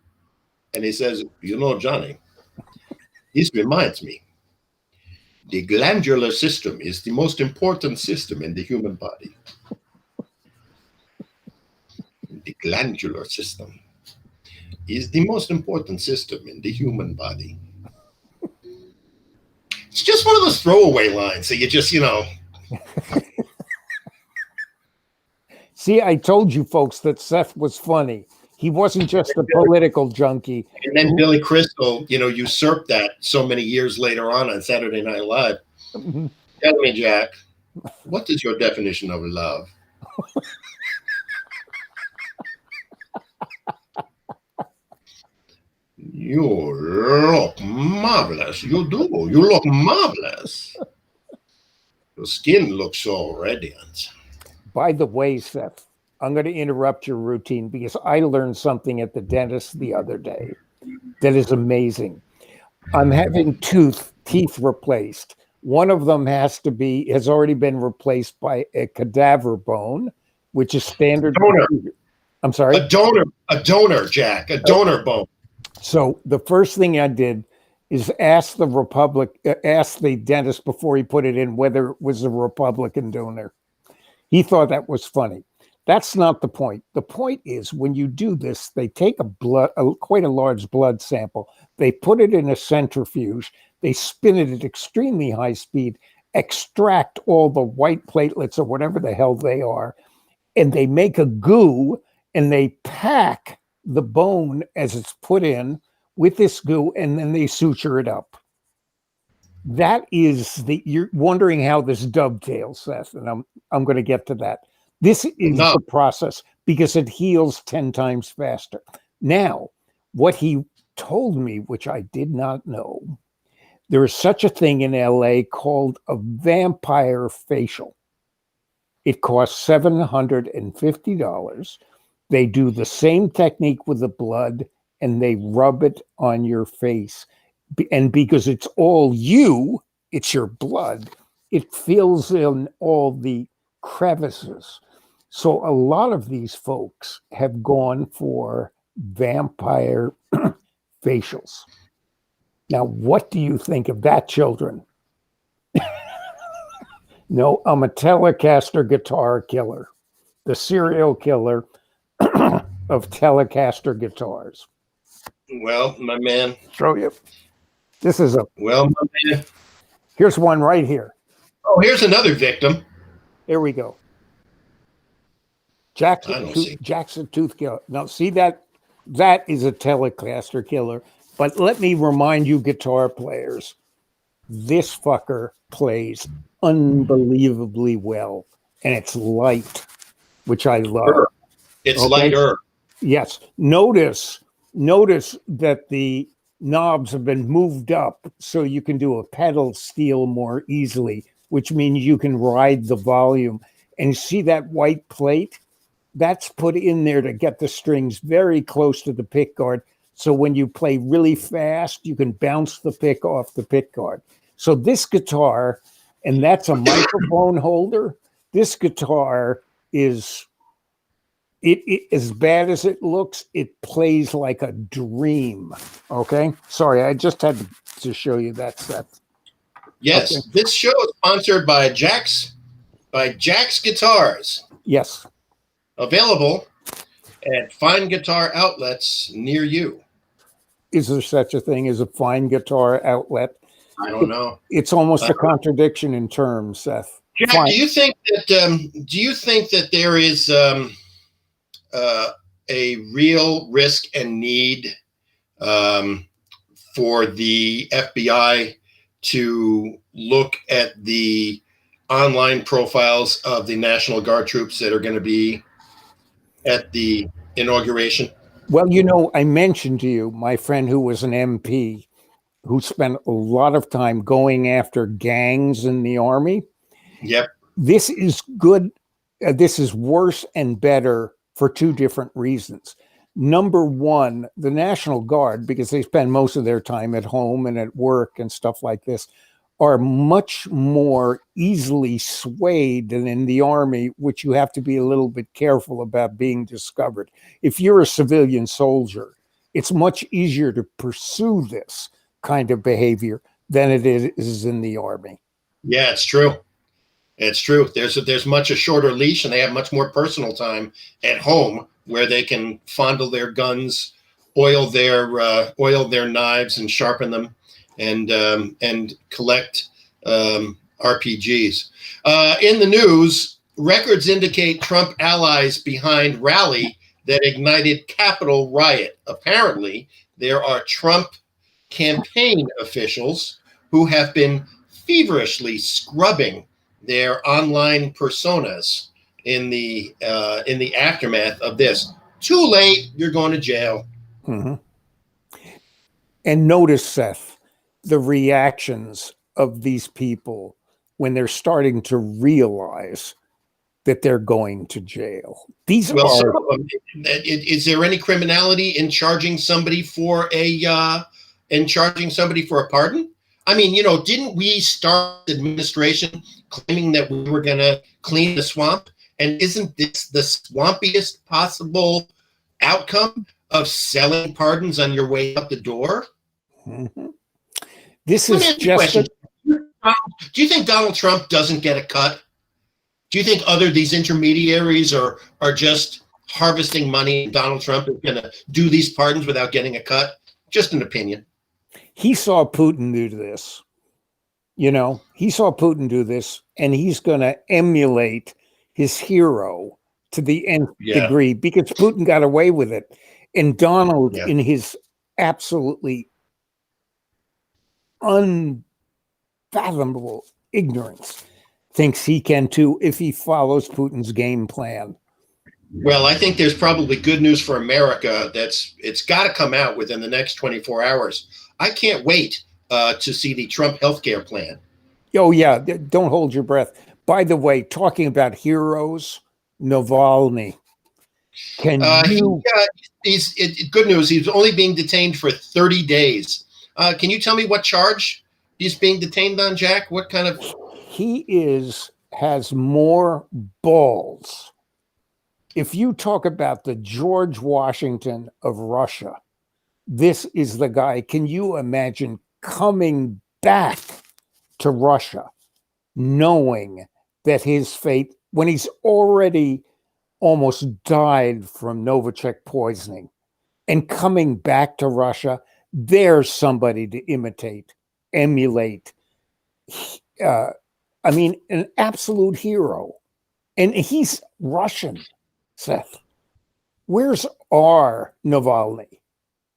Speaker 1: And he says, Johnny, this reminds me. The glandular system is the most important system in the human body. The glandular system is the most important system in the human body. It's just one of those throwaway lines that you just,
Speaker 2: See, I told you folks that Seth was funny. He wasn't just a political junkie.
Speaker 1: And then Billy Crystal, usurped that so many years later on Saturday Night Live. Tell me, Jack, what is your definition of love? You look marvelous. You do. You look marvelous. Your skin looks so radiant.
Speaker 2: By the way, Seth, I'm going to interrupt your routine because I learned something at the dentist the other day that is amazing. I'm having teeth replaced. One of them has already been replaced by a cadaver bone, which is standard.
Speaker 1: Donor.
Speaker 2: I'm sorry?
Speaker 1: A donor, Jack, a donor bone.
Speaker 2: So the first thing I did is ask the dentist before he put it in whether it was a Republican donor. He thought that was funny. That's not the point. The point is when you do this, they take quite a large blood sample. They put it in a centrifuge. They spin it at extremely high speed, extract all the white platelets or whatever the hell they are, and they make a goo, and they pack the bone as it's put in with this goo, and then they suture it up. That is you're wondering how this dovetails, Seth, and I'm going to get to that. This is the process because it heals 10 times faster. Now, what he told me, which I did not know, there is such a thing in LA called a vampire facial. It costs $750. They do the same technique with the blood and they rub it on your face. And because it's all it's your blood, it fills in all the crevices. So a lot of these folks have gone for vampire facials. Now, what do you think of that, children? No, I'm a Telecaster guitar killer, the serial killer of Telecaster guitars.
Speaker 1: Well, my man.
Speaker 2: Show you. This is
Speaker 1: Well, my man.
Speaker 2: here's one right here.
Speaker 1: Oh, here's another victim.
Speaker 2: Here we go.
Speaker 1: I don't see.
Speaker 2: Jackson Tooth Killer. Now, see that? That is a Telecaster killer. But let me remind you, guitar players, this fucker plays unbelievably well, and it's light, which I love.
Speaker 1: It's
Speaker 2: Okay.
Speaker 1: lighter.
Speaker 2: Yes. Notice that the knobs have been moved up so you can do a pedal steel more easily, which means you can ride the volume. And see that white plate? That's put in there to get the strings very close to the pick guard. So when you play really fast, you can bounce the pick off the pick guard. So this guitar, and that's a microphone holder. This guitar is it as bad as it looks, it plays like a dream. Okay. Sorry, I just had to show you that set.
Speaker 1: Yes.
Speaker 2: Okay.
Speaker 1: This show is sponsored by Jack's Guitars.
Speaker 2: Yes.
Speaker 1: Available at fine guitar outlets near you.
Speaker 2: Is there such a thing as a fine guitar outlet?
Speaker 1: I don't know.
Speaker 2: It's almost a contradiction in terms, Seth.
Speaker 1: Jack,
Speaker 2: Fine.
Speaker 1: do you think that there is a real risk and need for the FBI to look at the online profiles of the National Guard troops that are going to be at the inauguration?
Speaker 2: Well, you know, I mentioned to you my friend who was an MP who spent a lot of time going after gangs in the army.
Speaker 1: Yep.
Speaker 2: This is good. This is worse and better for two different reasons. Number one, the National Guard, because they spend most of their time at home and at work and stuff like this, are much more easily swayed than in the army, which you have to be a little bit careful about being discovered. If you're a civilian soldier, it's much easier to pursue this kind of behavior than it is in the army.
Speaker 1: Yeah, it's true. It's true. There's much a shorter leash, and they have much more personal time at home where they can fondle their guns, oil their knives, and sharpen them, and collect RPGs. In the news, records indicate Trump allies behind rally that ignited Capitol riot. Apparently, there are Trump campaign officials who have been feverishly scrubbing their online personas in the aftermath of this. Too late, you're going to jail.
Speaker 2: Mm-hmm. And notice, Seth, the reactions of these people when they're starting to realize that they're going to jail. These are.
Speaker 1: So, is there any criminality in charging somebody for a pardon? I mean, didn't we start the administration claiming that we were going to clean the swamp? And isn't this the swampiest possible outcome of selling pardons on your way out the door?
Speaker 2: Mm-hmm. This is just.
Speaker 1: Do you think Donald Trump doesn't get a cut? Do you think these intermediaries are just harvesting money and Donald Trump is going to do these pardons without getting a cut? Just an opinion.
Speaker 2: He saw Putin do this. He saw Putin do this, and he's going to emulate his hero to the nth degree because Putin got away with it. And Donald, in his absolutely unfathomable ignorance, thinks he can too if he follows Putin's game plan.
Speaker 1: Well, I think there's probably good news for America. It's got to come out within the next 24 hours. I can't wait to see the Trump healthcare plan.
Speaker 2: Oh, yeah. Don't hold your breath. By the way, talking about heroes, Navalny. Good
Speaker 1: news. He's only being detained for 30 days. Can you tell me what charge he's being detained on, Jack? What kind of?
Speaker 2: He has more balls. If you talk about the George Washington of Russia, this is the guy. Can you imagine coming back to Russia, knowing that his fate, when he's already almost died from Novichok poisoning, and coming back to Russia, there's somebody to imitate, emulate. I mean, an absolute hero. And he's Russian, Seth. Where's our Navalny?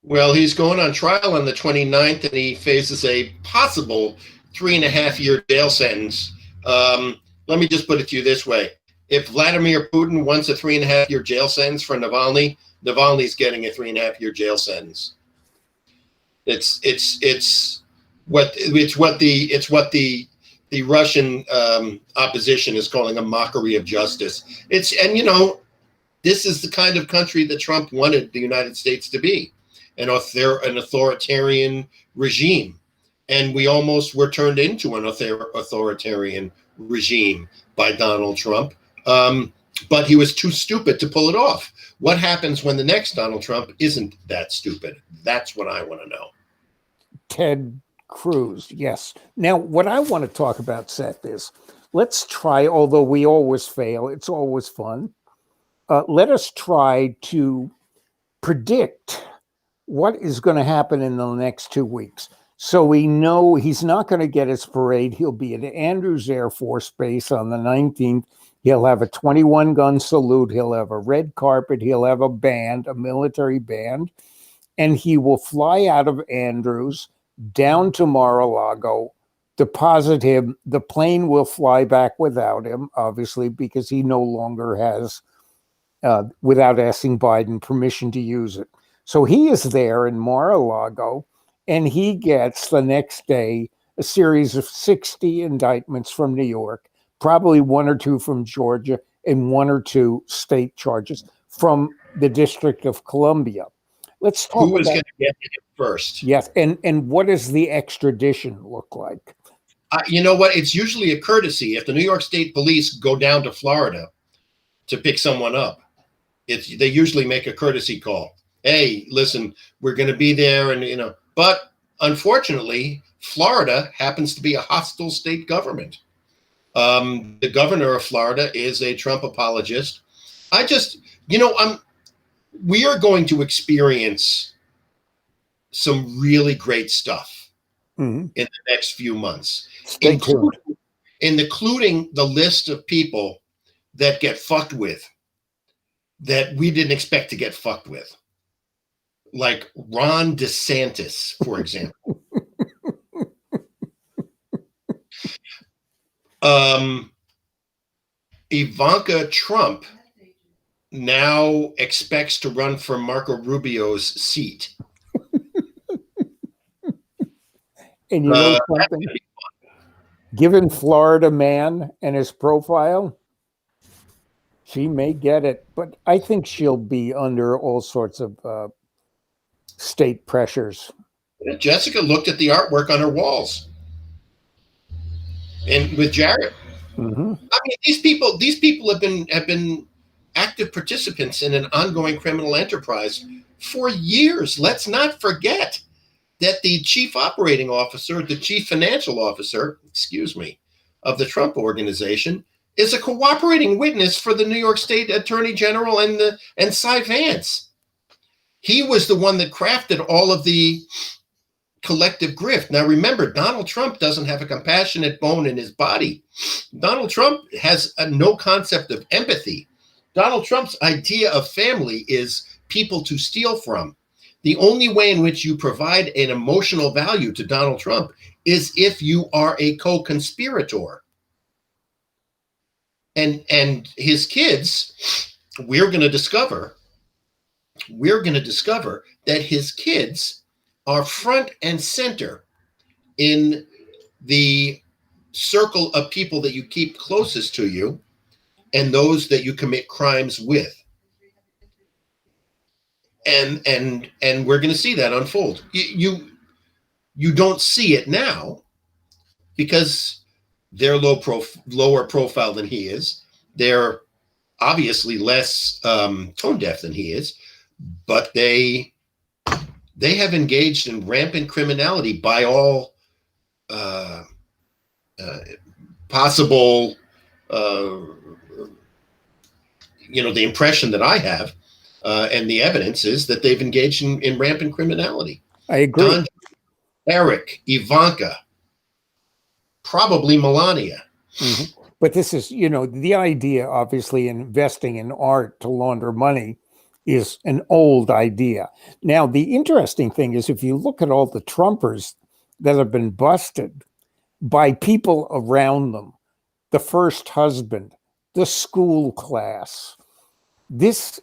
Speaker 1: Well, he's going on trial on the 29th, and he faces a possible 3.5-year jail sentence. Let me just put it to you this way. If Vladimir Putin wants a 3.5-year jail sentence for Navalny, Navalny's getting a 3.5-year jail sentence. It's what the Russian opposition is calling a mockery of justice. This is the kind of country that Trump wanted the United States to be, an authoritarian regime, and we almost were turned into an authoritarian regime by Donald Trump. But he was too stupid to pull it off. What happens when the next Donald Trump isn't that stupid? That's what I want to know.
Speaker 2: Ted Cruz, yes. Now, what I want to talk about, Seth, is let's try, although we always fail, it's always fun. Let us try to predict what is going to happen in the next 2 weeks. So we know he's not going to get his parade. He'll be at Andrews Air Force Base on the 19th. He'll have a 21-gun salute. He'll have a red carpet. He'll have a band, a military band. And he will fly out of Andrews down to Mar-a-Lago, deposit him. The plane will fly back without him, obviously, because he no longer has, without asking Biden permission to use it. So he is there in Mar-a-Lago, and he gets the next day a series of 60 indictments from New York, probably 1 or 2 from Georgia, and 1 or 2 state charges from the District of Columbia. Let's talk
Speaker 1: Who is going to get him first?
Speaker 2: Yes, and what does the extradition look like?
Speaker 1: You know what? It's usually a courtesy. If the New York State Police go down to Florida to pick someone up, they usually make a courtesy call. Hey, listen, we're going to be there, and But unfortunately, Florida happens to be a hostile state government. The governor of Florida is a Trump apologist. We are going to experience some really great stuff in the next few months, including the list of people that get fucked with that we didn't expect to get fucked with, like Ron DeSantis, for example. Ivanka Trump now expects to run for Marco Rubio's seat.
Speaker 2: And you know something? Given Florida man and his profile, she may get it. But I think she'll be under all sorts of state pressures.
Speaker 1: Jessica looked at the artwork on her walls, and with Jared.
Speaker 2: Mm-hmm.
Speaker 1: I mean, these people have been active participants in an ongoing criminal enterprise for years. Let's not forget that the chief operating officer, the chief financial officer, of the Trump organization is a cooperating witness for the New York State Attorney General and Cy Vance. He was the one that crafted all of the collective grift. Now, remember, Donald Trump doesn't have a compassionate bone in his body. Donald Trump has no concept of empathy. Donald Trump's idea of family is people to steal from. The only way in which you provide an emotional value to Donald Trump is if you are a co-conspirator. And his kids, we're going to discover that his kids are front and center in the circle of people that you keep closest to you and those that you commit crimes with. And we're going to see that unfold. You don't see it now because they're lower profile than he is. They're obviously less tone deaf than he is, but they they have engaged in rampant criminality by all possible, the impression that I have, and the evidence is that they've engaged in rampant criminality.
Speaker 2: I agree.
Speaker 1: Don, Eric, Ivanka, probably Melania.
Speaker 2: Mm-hmm. But this is, the idea, obviously, investing in art to launder money is an old idea. Now, the interesting thing is, if you look at all the Trumpers that have been busted by people around them, the first husband, the school class, this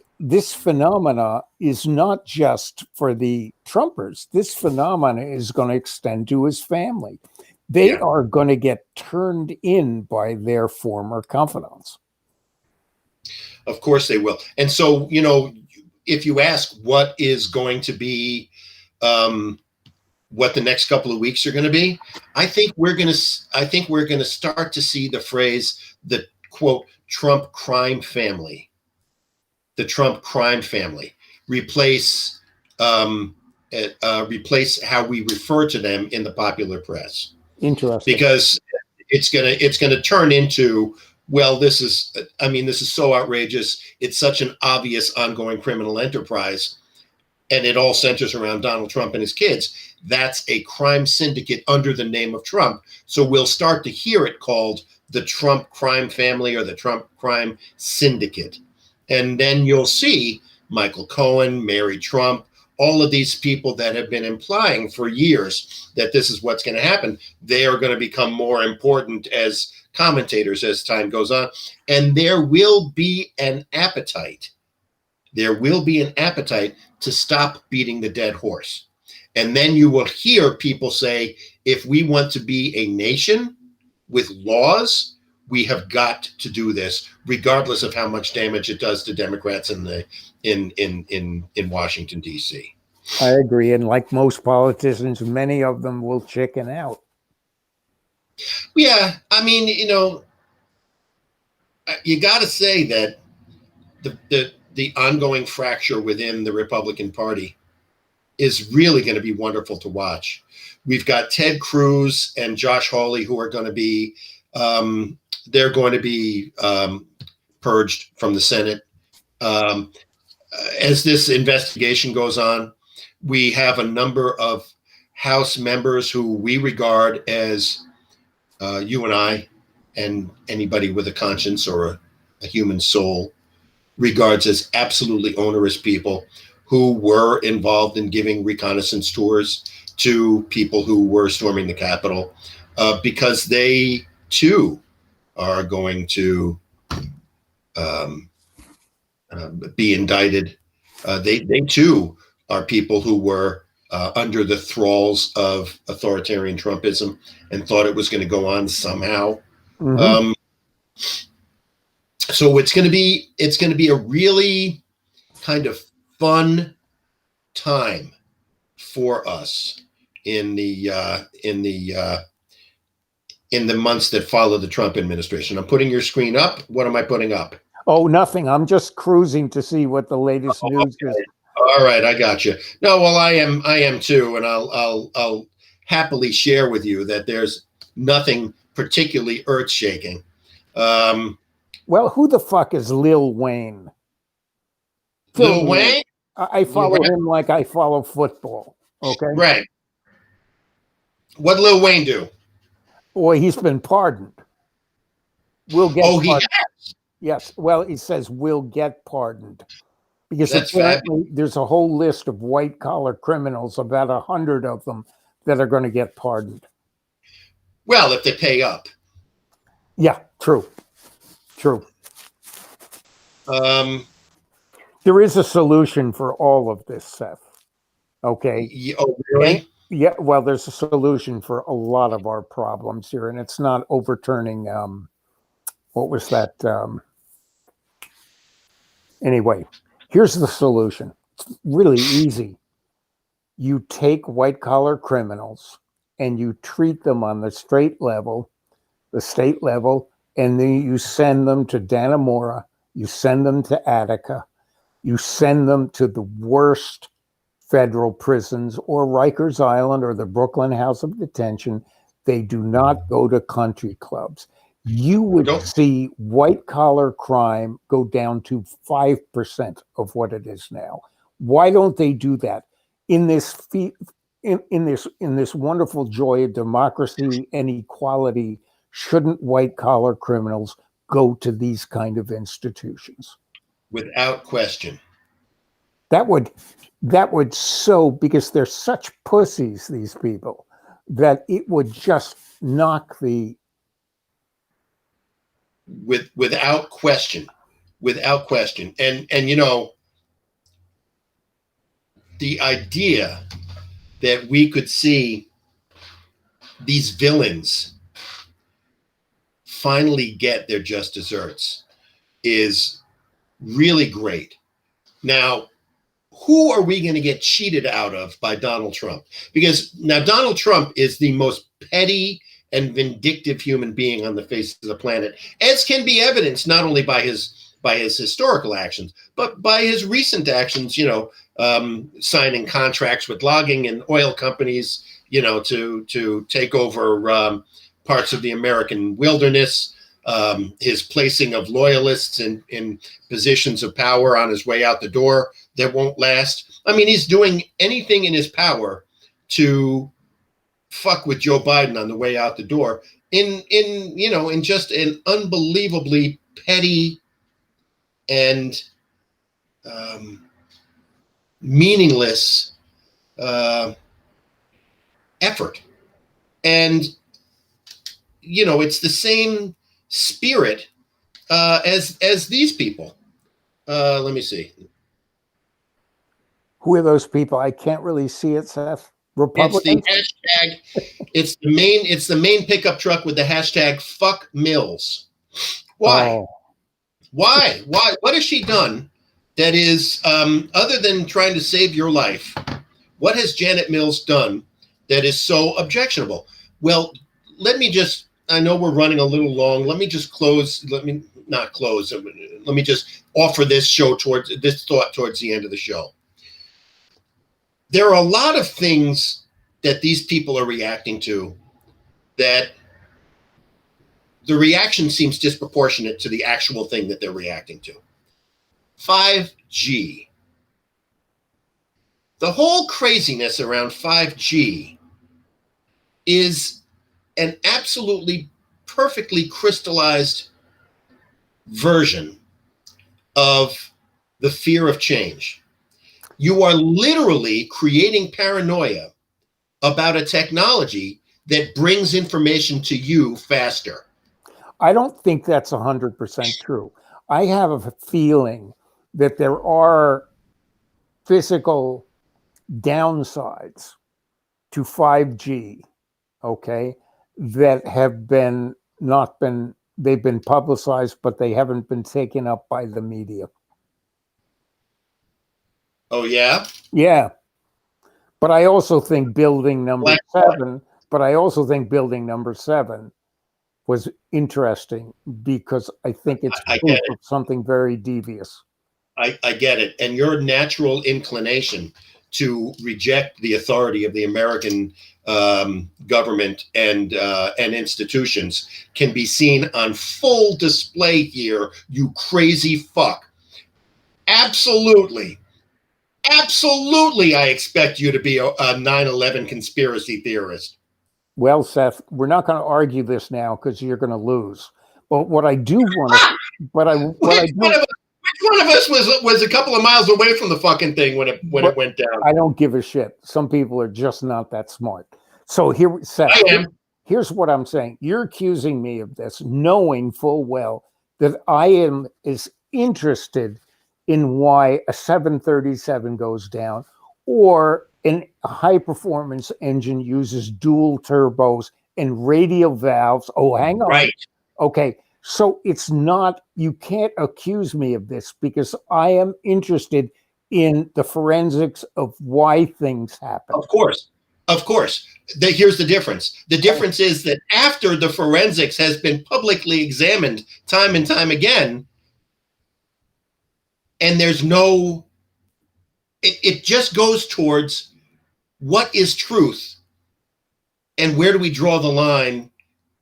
Speaker 2: phenomena is not just for the Trumpers. This phenomena is going to extend to his family. They are going to get turned in by their former confidants.
Speaker 1: Of course they will. And so, if you ask what is going to be, what the next couple of weeks are going to be, I think we're going to start to see the phrase, the quote, Trump crime family, the Trump crime family replace how we refer to them in the popular press.
Speaker 2: Interesting.
Speaker 1: Because it's gonna turn into, well, this is so outrageous. It's such an obvious ongoing criminal enterprise, and it all centers around Donald Trump and his kids. That's a crime syndicate under the name of Trump. So we'll start to hear it called the Trump crime family or the Trump crime syndicate. And then you'll see Michael Cohen, Mary Trump, all of these people that have been implying for years that this is what's going to happen. They are going to become more important as commentators as time goes on. And there will be an appetite. There will be an appetite to stop beating the dead horse. And then you will hear people say, if we want to be a nation with laws, we have got to do this, regardless of how much damage it does to Democrats in Washington, D.C.
Speaker 2: I agree. And like most politicians, many of them will chicken out.
Speaker 1: Yeah. You got to say that the ongoing fracture within the Republican Party is really going to be wonderful to watch. We've got Ted Cruz and Josh Hawley, who are going to be, they're going to be purged from the Senate. As this investigation goes on, we have a number of House members who we regard as you and I and anybody with a conscience or a human soul regards as absolutely onerous people who were involved in giving reconnaissance tours to people who were storming the Capitol, because they too are going to be indicted. They too are people who were under the thralls of authoritarian Trumpism and thought it was going to go on somehow. Mm-hmm. So it's going to be a really kind of fun time for us in the months that follow the Trump administration. I'm putting your screen up. What am I putting up?
Speaker 2: Oh, nothing. I'm just cruising to see what the latest news is.
Speaker 1: All right, I got you. No, well, I am too, and I'll happily share with you that there's nothing particularly earth-shaking.
Speaker 2: Well, who the fuck is Lil Wayne?
Speaker 1: Lil Wayne?
Speaker 2: I follow him like I follow football. Okay,
Speaker 1: right. What Lil Wayne do?
Speaker 2: Boy, he's been pardoned. We'll get.
Speaker 1: Oh,
Speaker 2: pardoned.
Speaker 1: He has.
Speaker 2: Yes. Well, he says we'll get pardoned. Because there's a whole list of white-collar criminals, about 100 of them, that are going to get pardoned.
Speaker 1: Well, if they pay up.
Speaker 2: Yeah, true. There is a solution for all of this, Seth. Okay?
Speaker 1: Oh, really?
Speaker 2: Yeah, well, there's a solution for a lot of our problems here, and it's not overturning, what was that? Anyway. Here's the solution. It's really easy. You take white-collar criminals and you treat them on the state level, and then you send them to Dannemora, you send them to Attica, you send them to the worst federal prisons or Rikers Island or the Brooklyn House of Detention. They do not go to country clubs. You would
Speaker 1: Nope.
Speaker 2: see white collar crime go down to 5% of what it is now. Why don't they do that? In this in this wonderful joy of democracy and equality, shouldn't white collar criminals go to these kind of institutions?
Speaker 1: Without question.
Speaker 2: That would so, because they're such pussies, these people, that it would just knock the
Speaker 1: without question. And you know, the idea that we could see these villains finally get their just desserts is really great. Now, who are we going to get cheated out of by Donald Trump? Because now Donald Trump is the most petty and vindictive human being on the face of the planet, as can be evidenced not only by his historical actions, but by his recent actions, you know, signing contracts with logging and oil companies, you know, to take over parts of the American wilderness, his placing of loyalists in positions of power on his way out the door that won't last. I mean, he's doing anything in his power to fuck with Joe Biden on the way out the door in you know, in just an unbelievably petty and meaningless effort. And you know, it's the same spirit as these people. Let me see.
Speaker 2: Who are those people? I can't really see it, Seth. Republicans?
Speaker 1: It's the hashtag. It's the main pickup truck with the hashtag fuck Mills. Why?
Speaker 2: Oh.
Speaker 1: Why? What has she done that is, other than trying to save your life, what has Janet Mills done that is so objectionable? Well, let me just, I know we're running a little long. Let me just close. Let me not close. Let me just offer this thought towards the end of the show. There are a lot of things that these people are reacting to that the reaction seems disproportionate to the actual thing that they're reacting to. 5G. The whole craziness around 5G is an absolutely perfectly crystallized version of the fear of change. You are literally creating paranoia about a technology that brings information to you faster.
Speaker 2: I don't think that's 100% true. I have a feeling that there are physical downsides to 5G, okay, that have they've been publicized, but they haven't been taken up by the media.
Speaker 1: Oh, yeah?
Speaker 2: Yeah. But I also think building number seven was interesting because I think it's proof of something very devious.
Speaker 1: I get it. And your natural inclination to reject the authority of the American government and institutions can be seen on full display here, you crazy fuck. Absolutely. Absolutely, I expect you to be a 9/11 conspiracy theorist.
Speaker 2: Well, Seth, we're not going to argue this now because you're going to lose. But what I do want to, which
Speaker 1: one of us was a couple of miles away from the fucking thing when it went down?
Speaker 2: I don't give a shit. Some people are just not that smart. So here, Seth, here's what I'm saying. You're accusing me of this, knowing full well that I am as interested in why a 737 goes down, or a high performance engine uses dual turbos and radial valves. Oh, hang on.
Speaker 1: Right.
Speaker 2: Okay. So it's not, you can't accuse me of this because I am interested in the forensics of why things happen.
Speaker 1: Of course. Here's the difference. The difference is that after the forensics has been publicly examined time and time again, and there's no it just goes towards what is truth and where do we draw the line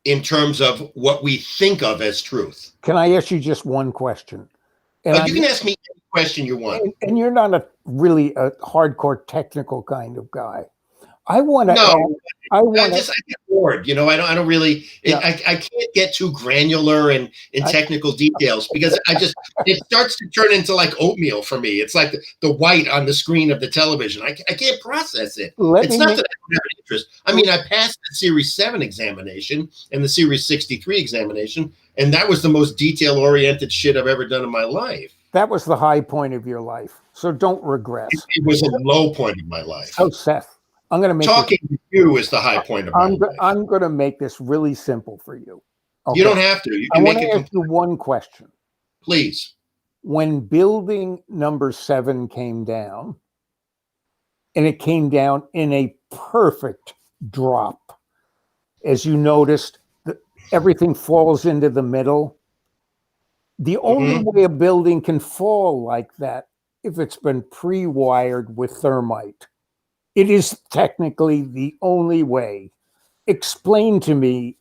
Speaker 1: in terms of what we think of as truth.
Speaker 2: Can I ask you just one question?
Speaker 1: You can ask me any question you want.
Speaker 2: And you're not really a hardcore technical kind of guy. I want to.
Speaker 1: No, I get bored. You know, I don't really.
Speaker 2: Yeah.
Speaker 1: I can't get too granular and in technical details because it starts to turn into like oatmeal for me. It's like the white on the screen of the television. I can't process it. It's not that I don't have an interest. I mean, I passed the Series 7 examination and the Series 63 examination, and that was the most detail-oriented shit I've ever done in my life.
Speaker 2: That was the high point of your life, so don't regress.
Speaker 1: It was a low point of my life.
Speaker 2: So, Seth, I'm going to make
Speaker 1: talking to you is the high point of my life.
Speaker 2: I'm going to make this really simple for you.
Speaker 1: Okay? You don't have to. You can make it.
Speaker 2: I want to ask you one question.
Speaker 1: Please.
Speaker 2: When building number 7 came down, and it came down in a perfect drop, as you noticed, everything falls into the middle. The only way a building can fall like that if it's been pre-wired with thermite. It is technically the only way. Explain to me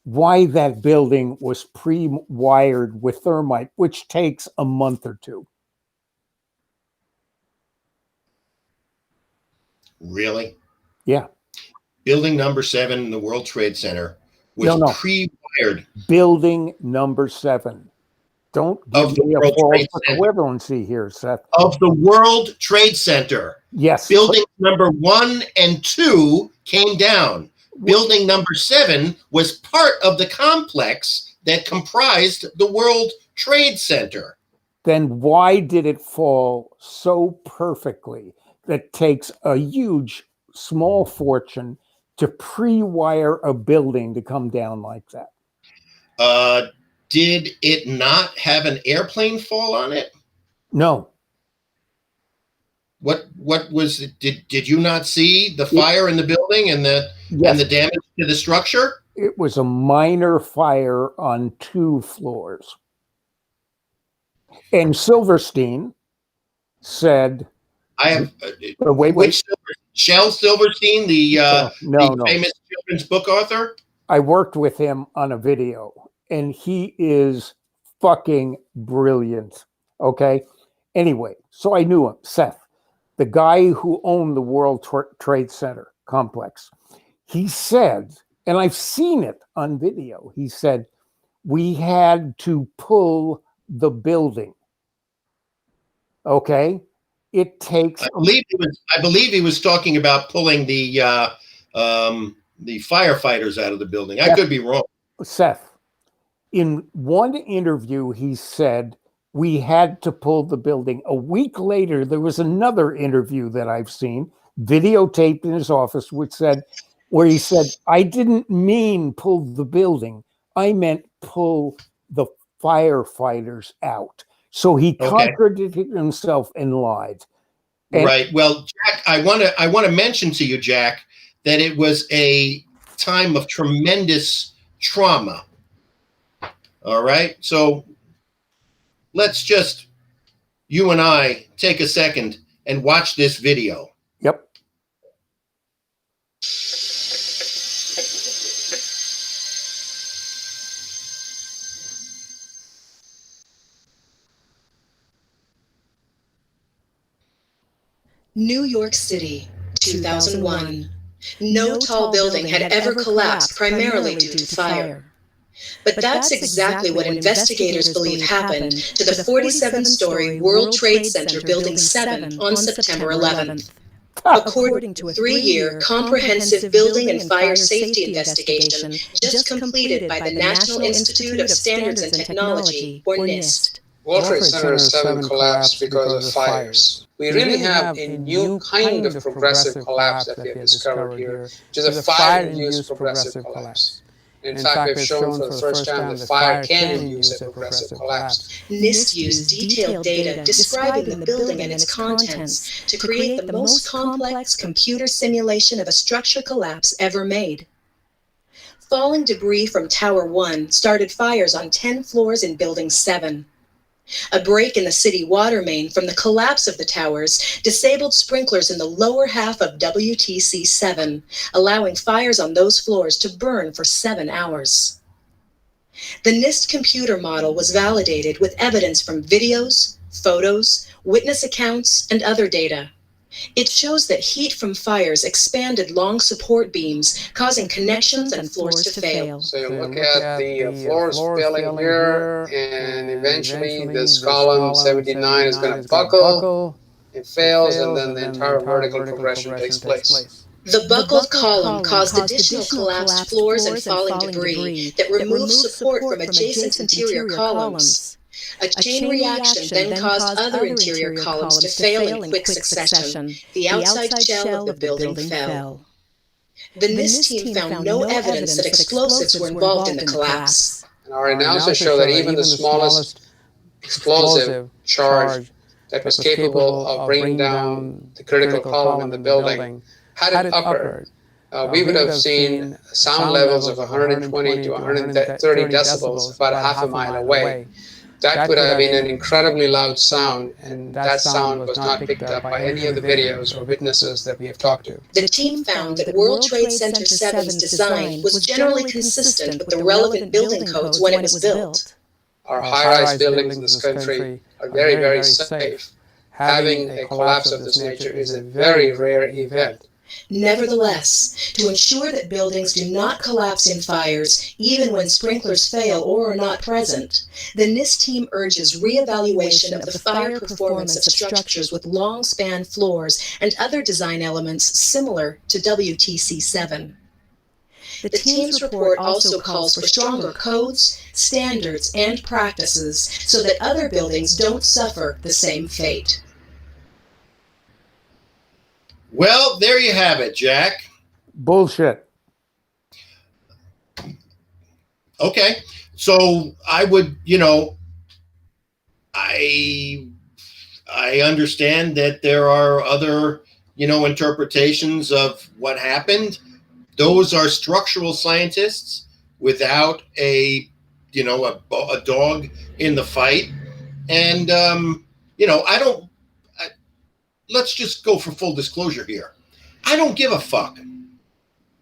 Speaker 2: why that building was pre-wired with thermite, which takes a month or two.
Speaker 1: Really?
Speaker 2: Yeah.
Speaker 1: Building number 7 in the World Trade Center was pre-wired.
Speaker 2: Building number 7. Don't give me a false equivalency here, Seth.
Speaker 1: Of the World Trade Center.
Speaker 2: Yes.
Speaker 1: Building number 1 and 2 came down. Building number 7 was part of the complex that comprised the World Trade Center.
Speaker 2: Then why did it fall so perfectly that takes a huge, small fortune to pre-wire a building to come down like that?
Speaker 1: Did it not have an airplane fall on it?
Speaker 2: No.
Speaker 1: What was it? Did you not see the fire in the building and the damage to the structure?
Speaker 2: It was a minor fire on 2 floors. And Silverstein said,
Speaker 1: "I have
Speaker 2: wait.
Speaker 1: Shel Silverstein, the famous children's book author.
Speaker 2: I worked with him on a video, and he is fucking brilliant." Okay. Anyway, so I knew him, Seth, the guy who owned the World Trade Center complex. He said, and I've seen it on video, he said, we had to pull the building. Okay. It takes.
Speaker 1: I believe he was talking about pulling the firefighters out of the building. I could be wrong.
Speaker 2: Seth, in one interview, he said we had to pull the building. A week later, there was another interview that I've seen, videotaped in his office, where he said, I didn't mean pull the building. I meant pull the firefighters out. So he contradicted himself and lied.
Speaker 1: Right. Well, Jack, I want to mention to you, Jack, that it was a time of tremendous trauma. All right. So let's just, you and I, take a second and watch this video.
Speaker 2: Yep.
Speaker 3: New York City, 2001. No tall building had ever collapsed primarily due to fire. But that's exactly what investigators believe happened to the 47-story World Trade Center Building 7 on September 11th. According to a 3-year comprehensive building and fire safety investigation just completed by the National Institute of Standards and Technology, or NIST.
Speaker 4: World Trade Center 7 collapsed because of fires. We really have a new kind of progressive collapse that we have discovered here, which is a fire-induced progressive collapse. In fact, we've shown for the first time that fire can induce a progressive collapse.
Speaker 3: NIST used detailed data describing the building and its contents to create the most complex computer simulation of a structure collapse ever made. Falling debris from Tower 1 started fires on 10 floors in Building 7. A break in the city water main from the collapse of the towers disabled sprinklers in the lower half of WTC-7, allowing fires on those floors to burn for 7 hours. The NIST computer model was validated with evidence from videos, photos, witness accounts, and other data. It shows that heat from fires expanded long support beams, causing connections and floors to fail.
Speaker 4: So you look at the floors failing here, and eventually this column 79 is going to buckle, it fails, and then the entire vertical progression takes place.
Speaker 3: The buckled column caused additional collapsed floors and falling debris that removed support from adjacent interior columns. A chain reaction then caused other interior columns to fail in quick succession. The outside shell of the building fell. The NIST team found no evidence that explosives were involved in the collapse.
Speaker 4: And our analysis showed that even the smallest explosive charge that was capable of bringing down the critical column in the building, had it occurred, we would have seen sound levels of 120 to 130 decibels about a half a mile away. That would have been an incredibly loud sound, and that sound was not picked up by any of the videos or witnesses that we have talked to.
Speaker 3: The team found that World Trade Center 7's design was generally consistent with the relevant building codes when it was built.
Speaker 4: Our high-rise buildings in this country are very, very safe. Having a collapse of this nature is a very rare event.
Speaker 3: Nevertheless, to ensure that buildings do not collapse in fires, even when sprinklers fail or are not present, the NIST team urges reevaluation of the fire performance of structures with long-span floors and other design elements similar to WTC-7. The team's report also calls for stronger codes, standards, and practices so that other buildings don't suffer the same fate.
Speaker 1: Well, there you have it, Jack.
Speaker 2: Bullshit.
Speaker 1: Okay. So I would, I understand that there are other, interpretations of what happened. Those are structural scientists without a dog in the fight. And, let's just go for full disclosure here. I don't give a fuck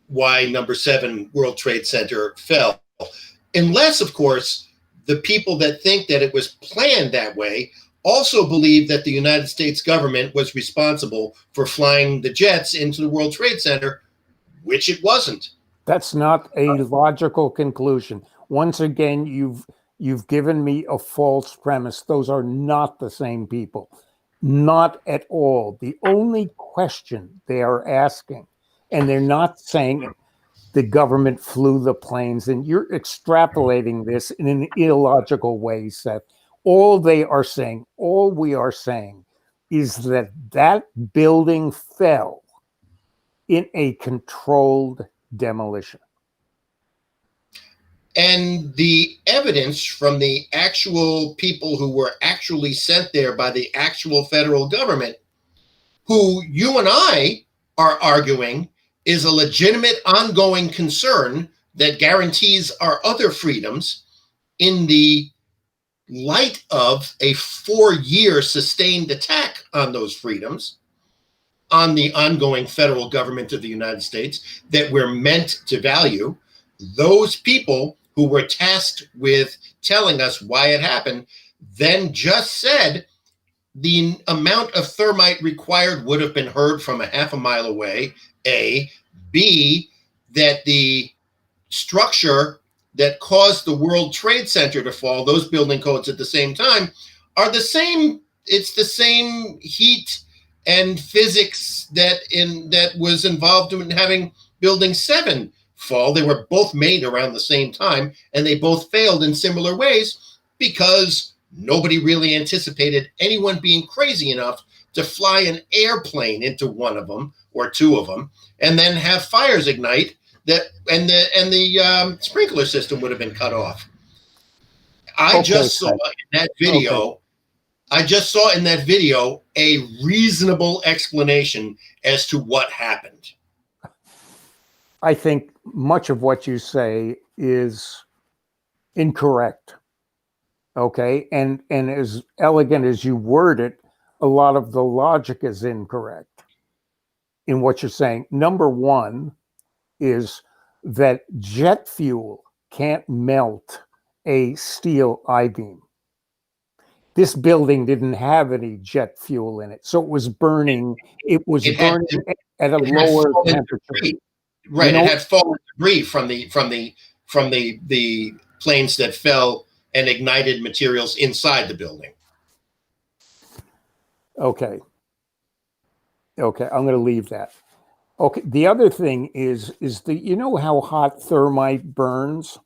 Speaker 1: why number 7 World Trade Center fell. Unless, of course, the people that think that it was planned that way also believe that the United States government was responsible for flying the jets into the World Trade Center, which it wasn't.
Speaker 2: That's not a logical conclusion. Once again, you've given me a false premise. Those are not the same people. Not at all. The only question they are asking, and they're not saying the government flew the planes, and you're extrapolating this in an illogical way, Seth. All we are saying is that that building fell in a controlled demolition.
Speaker 1: And the evidence from the actual people who were actually sent there by the actual federal government, who you and I are arguing is a legitimate ongoing concern that guarantees our other freedoms in the light of a 4-year sustained attack on those freedoms, on the ongoing federal government of the United States that we're meant to value. Those people who were tasked with telling us why it happened, then just said the amount of thermite required would have been heard from a half a mile away, A. B, that the structure that caused the World Trade Center to fall, those building codes at the same time, are the same. It's the same heat and physics that was involved in having Building 7 fall. They were both made around the same time, and they both failed in similar ways because nobody really anticipated anyone being crazy enough to fly an airplane into one of them or two of them and then have fires ignite and the sprinkler system would have been cut off. I just saw in that video a reasonable explanation as to what happened.
Speaker 2: I think much of what you say is incorrect. Okay. And as elegant as you word it, a lot of the logic is incorrect in what you're saying. Number one is that jet fuel can't melt a steel I-beam. This building didn't have any jet fuel in it, so it was burning. It was
Speaker 1: It had
Speaker 2: burning
Speaker 1: to-
Speaker 2: at a
Speaker 1: it had
Speaker 2: lower
Speaker 1: fallen
Speaker 2: temperature.
Speaker 1: debris. Right,
Speaker 2: You know-
Speaker 1: it had fallen debris from the planes that fell and ignited materials inside the building.
Speaker 2: Okay. Okay, I'm going to leave that. Okay, the other thing is you know how hot thermite burns?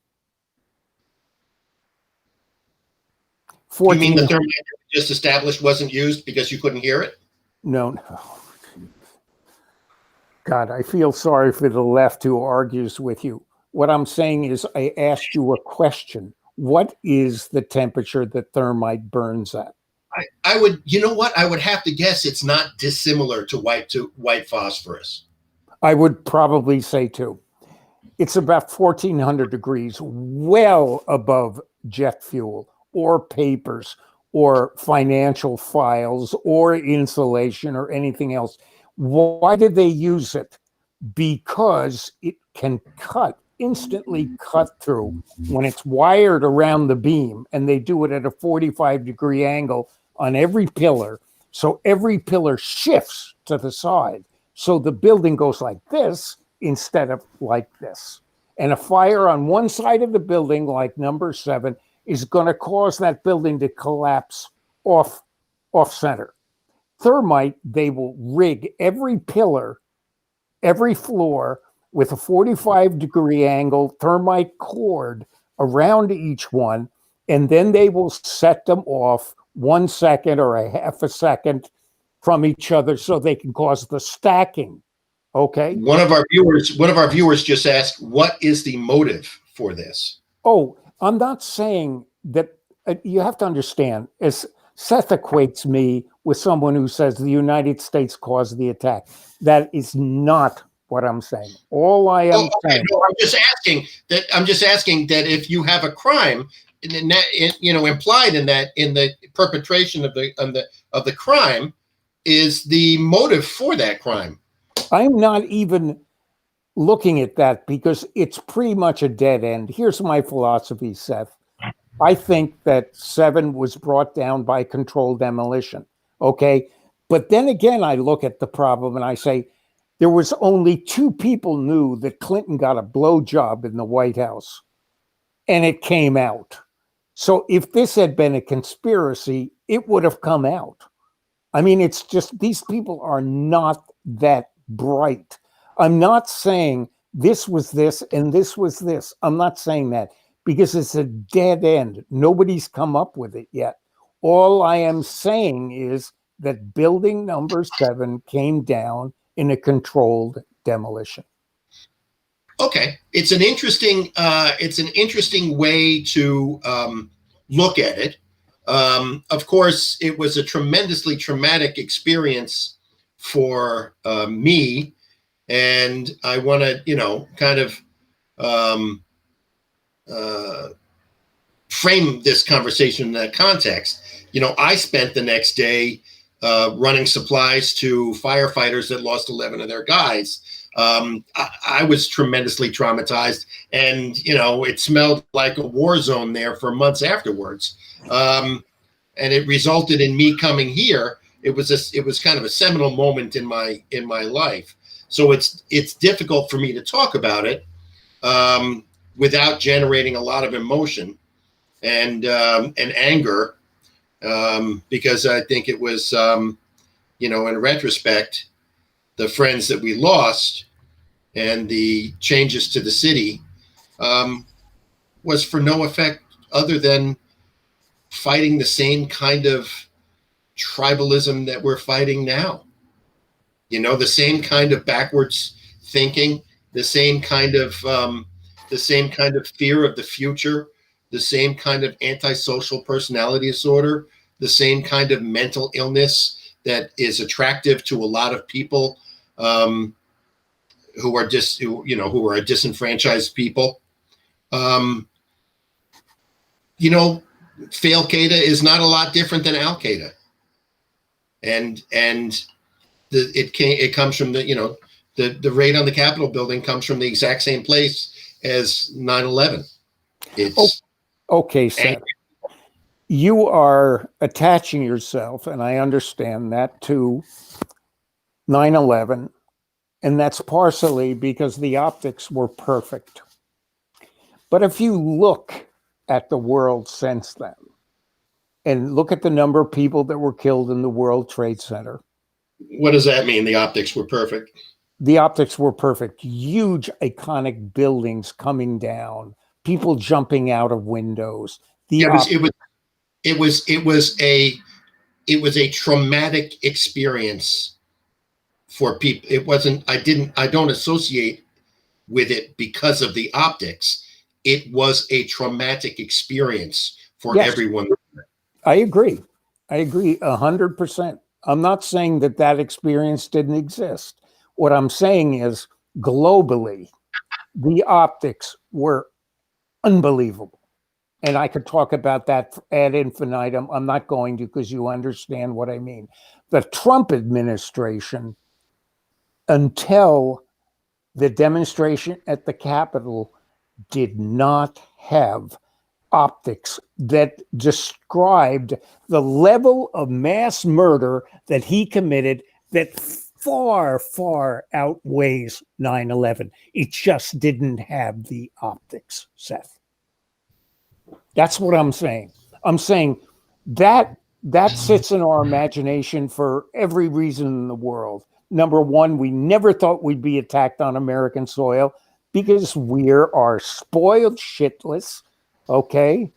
Speaker 1: You mean the
Speaker 2: 14
Speaker 1: thermite that we just established wasn't used because you couldn't hear it?
Speaker 2: No. God, I feel sorry for the left who argues with you. What I'm saying is I asked you a question. What is the temperature that thermite burns at?
Speaker 1: I would, you know what? I would have to guess it's not dissimilar to white phosphorus.
Speaker 2: I would probably say too. It's about 1400 degrees, well above jet fuel or papers or financial files or insulation or anything else. Why did they use it? Because it can instantly cut through when it's wired around the beam, and they do it at a 45-degree angle on every pillar. So every pillar shifts to the side. So the building goes like this instead of like this. And a fire on one side of the building, like number 7, is going to cause that building to collapse off center. Thermite, they will rig every pillar, every floor with a 45-degree angle thermite cord around each one, and then they will set them off 1 second or a half a second from each other so they can cause the stacking. Okay.
Speaker 1: One of our viewers just asked, what is the motive for this?
Speaker 2: Oh, I'm not saying that. You have to understand, as Seth equates me with someone who says the United States caused the attack. That is not what I'm saying. All I am saying.
Speaker 1: No, I'm just asking that if you have a crime, implied in the perpetration of the crime, is the motive for that crime.
Speaker 2: I'm not even looking at that because it's pretty much a dead end. Here's my philosophy, Seth. I think that 7 was brought down by controlled demolition. Okay. But then again, I look at the problem and I say, there was only 2 people knew that Clinton got a blowjob in the White House, and it came out. So if this had been a conspiracy, it would have come out. I mean, it's just, these people are not that bright. I'm not saying this was this and this was this. I'm not saying that because it's a dead end. Nobody's come up with it yet. All I am saying is that building number 7 came down in a controlled demolition.
Speaker 1: Okay, it's an interesting way to look at it. Of course, it was a tremendously traumatic experience for me, and I want to, kind of frame this conversation in that context. I spent the next day running supplies to firefighters that lost 11 of their guys. I was tremendously traumatized, and it smelled like a war zone there for months afterwards. And it resulted in me coming here. It was kind of a seminal moment in my life. So it's difficult for me to talk about it without generating a lot of emotion and anger, because I think it was, in retrospect, the friends that we lost and the changes to the city was for no effect other than fighting the same kind of tribalism that we're fighting now. The same kind of backwards thinking, the same kind of fear of the future, the same kind of antisocial personality disorder, the same kind of mental illness that is attractive to a lot of people who are disenfranchised people. Fail Qaeda is not a lot different than Al Qaeda, and it comes from the raid on the Capitol building comes from the exact same place as 9/11. It's
Speaker 2: okay, Seth. You are attaching yourself, and I understand that, to 9/11, and that's partially because the optics were perfect. But if you look at the world since then, and look at the number of people that were killed in the World Trade Center.
Speaker 1: What does that mean? The optics were perfect?
Speaker 2: The optics were perfect. Huge, iconic buildings coming down, people jumping out of windows.
Speaker 1: It was a traumatic experience for people. It wasn't. I don't associate with it because of the optics. It was a traumatic experience for everyone.
Speaker 2: I agree 100%. I'm not saying that experience didn't exist. What I'm saying is, globally, the optics were unbelievable. And I could talk about that ad infinitum. I'm not going to, because you understand what I mean. The Trump administration, until the demonstration at the Capitol, did not have optics that described the level of mass murder that he committed that far, far outweighs 9/11. It just didn't have the optics, Seth. That's what I'm saying. I'm saying that sits in our imagination for every reason in the world. Number one, we never thought we'd be attacked on American soil because we are spoiled shitless, okay?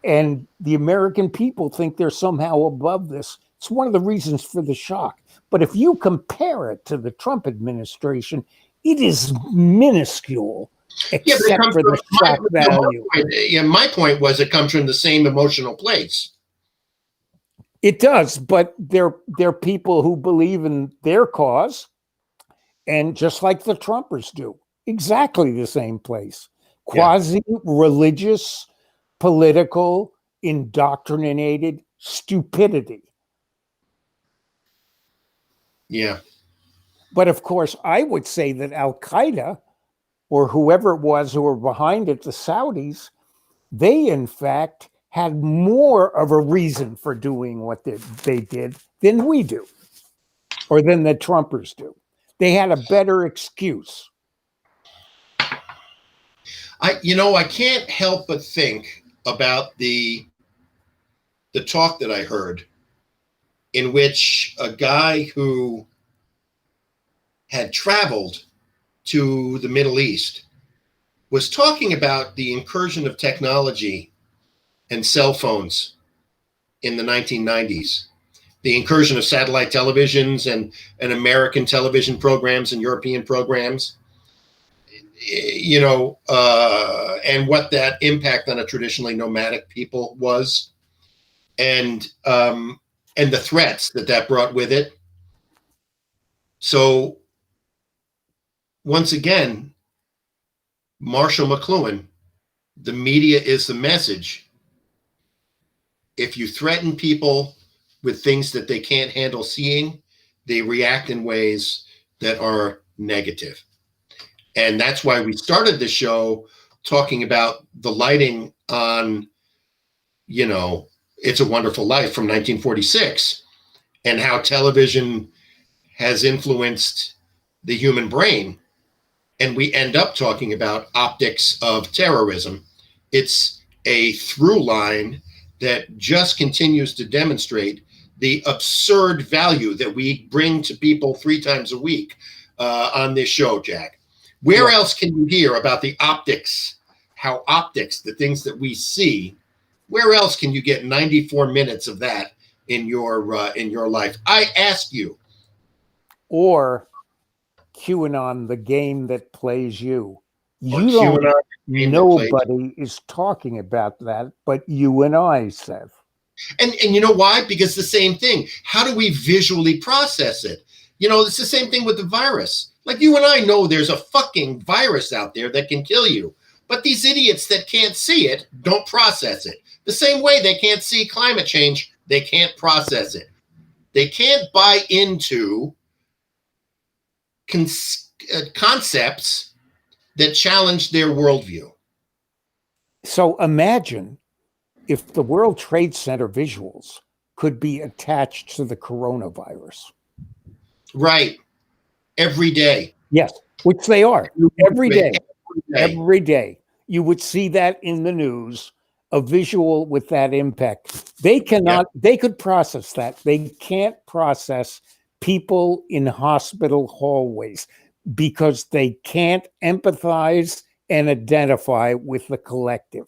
Speaker 2: And the American people think they're somehow above this. It's one of the reasons for the shock. But if you compare it to the Trump administration, it is minuscule, except for the shock value.
Speaker 1: My point was it comes from the same emotional place.
Speaker 2: It does, but they're people who believe in their cause, and just like the Trumpers do, exactly the same place. Quasi-religious, political, indoctrinated stupidity.
Speaker 1: Yeah.
Speaker 2: But of course, I would say that Al-Qaeda, or whoever it was who were behind it, the Saudis, they in fact had more of a reason for doing what they did than we do, or than the Trumpers do. They had a better excuse.
Speaker 1: I can't help but think about the talk that I heard, in which a guy who had traveled to the Middle East was talking about the incursion of technology and cell phones in the 1990s, the incursion of satellite televisions and American television programs and European programs, and what that impact on a traditionally nomadic people was, and the threats that brought with it. So once again, Marshall McLuhan, the media is the message. If you threaten people with things that they can't handle seeing, they react in ways that are negative. And that's why we started the show talking about the lighting on, It's a Wonderful Life from 1946, and how television has influenced the human brain. And we end up talking about optics of terrorism. It's a through line that just continues to demonstrate the absurd value that we bring to people 3 times a week on this show, Jack. Where else can you hear about the optics, the things that we see, where else can you get 94 minutes of that in your life? I ask you.
Speaker 2: Or QAnon, the game that plays you. Nobody is talking about that, but you and I, Seth.
Speaker 1: And you know why? Because the same thing. How do we visually process it? It's the same thing with the virus. Like, you and I know there's a fucking virus out there that can kill you, but these idiots that can't see it don't process it. The The same way they can't see climate change, they can't process it. They can't buy into concepts that challenge their worldview.
Speaker 2: So imagine if the World Trade Center visuals could be attached to the coronavirus.
Speaker 1: Right. Every day.
Speaker 2: Yes, which they are. Every day.
Speaker 1: Every day.
Speaker 2: Every day. You would see that in the news, a visual with that impact. They cannot, they could process that. They can't process people in hospital hallways because they can't empathize and identify with the collective.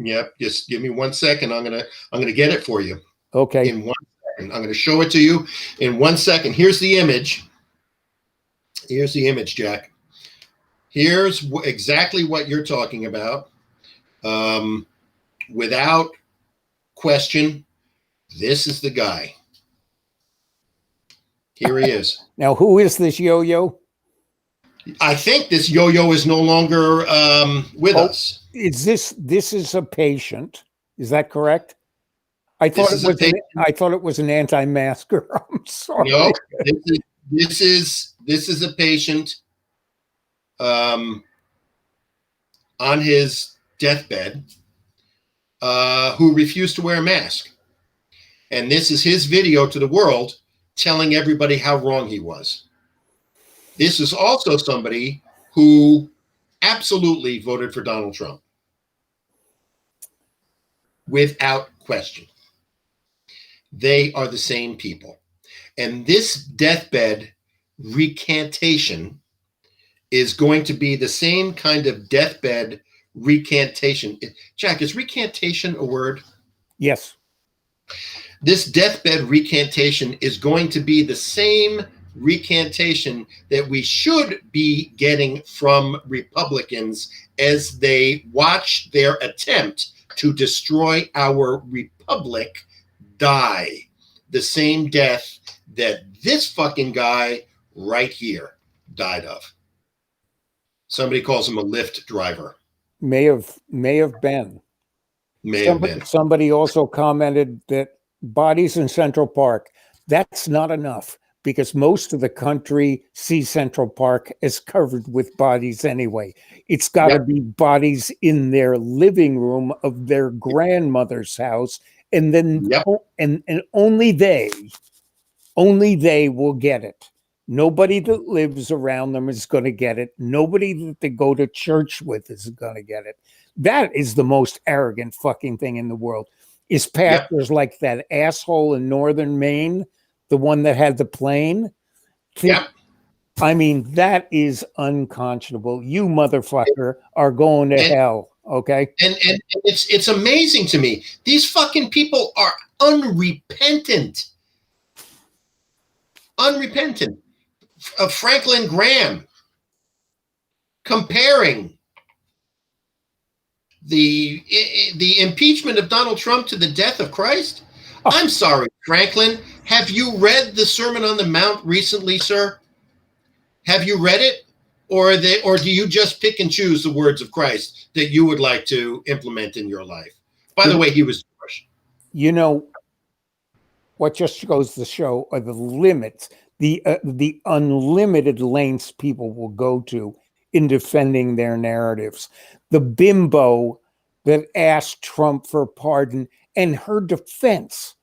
Speaker 1: Yep. Just give me 1 second. I'm gonna get it for you.
Speaker 2: Okay.
Speaker 1: In 1 second. I'm gonna show it to you in 1 second. Here's the image. Here's the image, Jack. Here's exactly what you're talking about. Without question, this is the guy. Here he is.
Speaker 2: Now, who is this yo-yo?
Speaker 1: I think this yo-yo is no longer with us.
Speaker 2: Is this is a patient? Is that correct? I thought it was an anti-masker. I'm sorry.
Speaker 1: No, this is a patient on his deathbed who refused to wear a mask. And this is his video to the world telling everybody how wrong he was. This is also somebody who absolutely voted for Donald Trump. Without question. They are the same people. And this deathbed recantation is going to be the same kind of deathbed recantation. Jack, is recantation a word?
Speaker 2: Yes.
Speaker 1: This deathbed recantation is going to be the same recantation that we should be getting from Republicans as they watch their attempt to destroy our republic die. The same death that this fucking guy right here died of. Somebody calls him a Lyft driver.
Speaker 2: May have been. Somebody also commented that bodies in Central Park, that's not enough because most of the country sees Central Park as covered with bodies anyway. It's got to be bodies in their living room of their grandmother's house. And then and only they will get it. Nobody that lives around them is going to get it. Nobody that they go to church with is going to get it. That is the most arrogant fucking thing in the world. Is pastors like that asshole in northern Maine, the one that had the plane? I mean, that is unconscionable. You motherfucker are going to hell. Okay.
Speaker 1: And it's amazing to me. These fucking people are unrepentant. Unrepentant. Franklin Graham comparing the impeachment of Donald Trump to the death of Christ. I'm sorry, Franklin. Have you read the Sermon on the Mount recently, sir? Have you read it? Or do you just pick and choose the words of Christ that you would like to implement in your life? By the way, he was Jewish.
Speaker 2: You know, what just goes to show are the limits, the unlimited lengths people will go to in defending their narratives. The bimbo that asked Trump for pardon, and her defense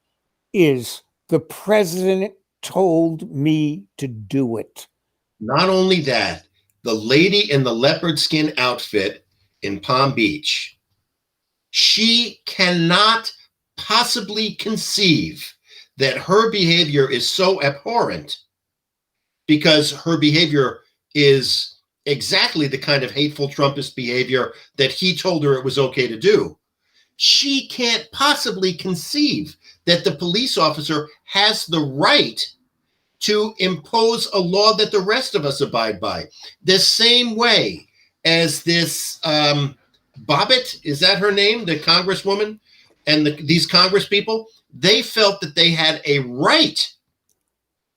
Speaker 2: is the president told me to do it.
Speaker 1: Not only that, the lady in the leopard skin outfit in Palm Beach, she cannot possibly conceive that her behavior is so abhorrent because her behavior is exactly the kind of hateful Trumpist behavior that he told her it was okay to do. She can't possibly conceive that the police officer has the right to impose a law that the rest of us abide by. The same way as this Bobbitt, is that her name? The congresswoman and these congress people, they felt that they had a right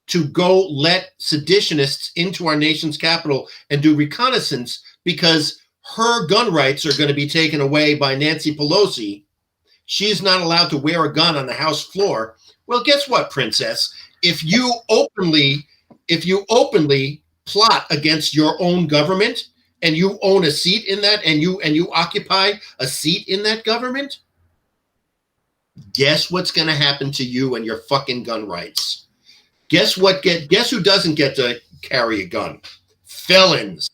Speaker 1: to go let seditionists into our nation's capital and do reconnaissance because her gun rights are going to be taken away by Nancy Pelosi. she is not allowed to wear a gun on the House floor. Well, guess what, princess? If you openly plot against your own government and you own a seat in that, and you occupy a seat in that government, guess what's going to happen to you and your fucking gun rights? Guess who doesn't get to carry a gun? Felons.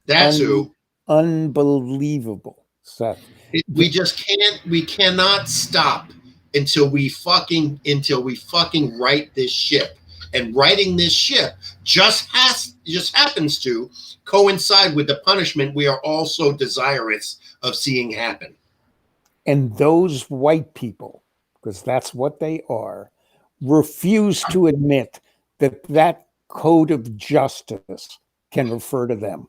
Speaker 1: That's who.
Speaker 2: Unbelievable, Seth.
Speaker 1: We cannot stop until we fucking right this ship. And righting this ship just happens to coincide with the punishment we are all so desirous of seeing happen.
Speaker 2: And those white people, because that's what they are, refuse to admit that that code of justice can refer to them.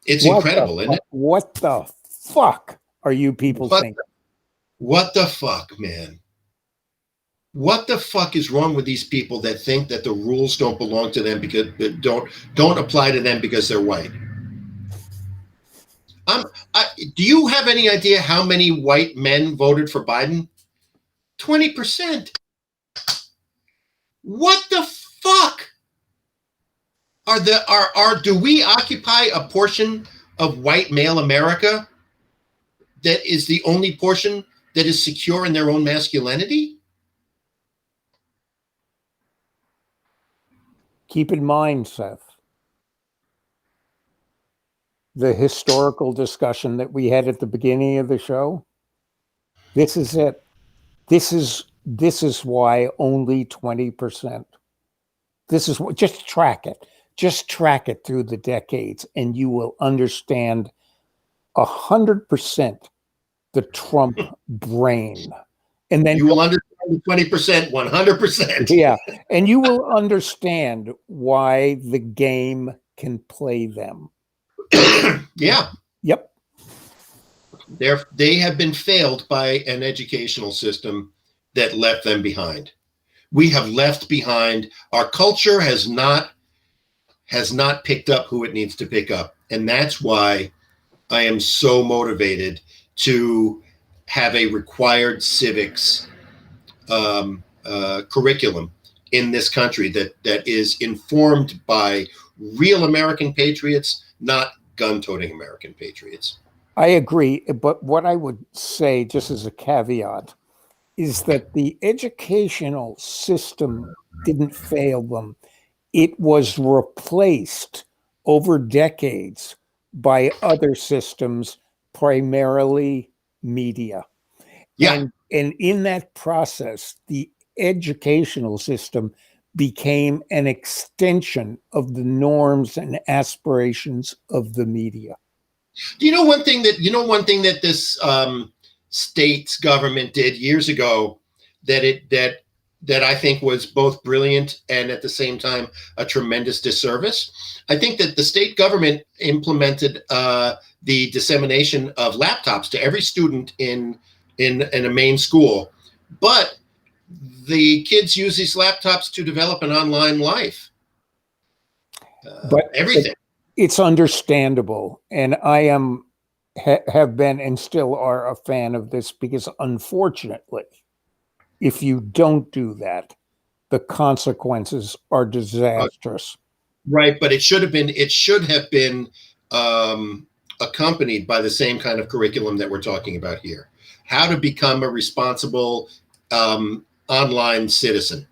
Speaker 1: It's incredible, isn't it?
Speaker 2: What the fuck are you people thinking?
Speaker 1: What the fuck, man? What the fuck is wrong with these people that think that the rules don't belong to them because don't apply to them because they're white? Do you have any idea how many white men voted for Biden? 20%. What the fuck? Do we occupy a portion of white male America that is the only portion that is secure in their own masculinity?
Speaker 2: Keep in mind, Seth, the historical discussion that we had at the beginning of the show. This is it. This is why only 20%. This is what, just track it. Just track it through the decades, and you will understand 100% the Trump brain. And then
Speaker 1: you will understand the 20%, 100%.
Speaker 2: Yeah. And you will understand why the game can play them.
Speaker 1: Yeah.
Speaker 2: Yep.
Speaker 1: They have been failed by an educational system that left them behind. We have left behind. Our culture has not picked up who it needs to pick up. And that's why I am so motivated to have a required civics curriculum in this country that is informed by real American patriots, not gun-toting American patriots.
Speaker 2: I agree. But what I would say, just as a caveat, is that the educational system didn't fail them. It was replaced over decades by other systems, primarily media.
Speaker 1: Yeah.
Speaker 2: And in that process, the educational system became an extension of the norms and aspirations of the media.
Speaker 1: Do you know one thing that this state's government did years ago that I think was both brilliant and at the same time a tremendous disservice? I think that the state government implemented the dissemination of laptops to every student in a main school, but the kids use these laptops to develop an online life.
Speaker 2: But
Speaker 1: everything.
Speaker 2: It's understandable, and I have been and still are a fan of this because, unfortunately, if you don't do that, the consequences are disastrous.
Speaker 1: Right, but it should have been accompanied by the same kind of curriculum that we're talking about here. How to become a responsible online citizen,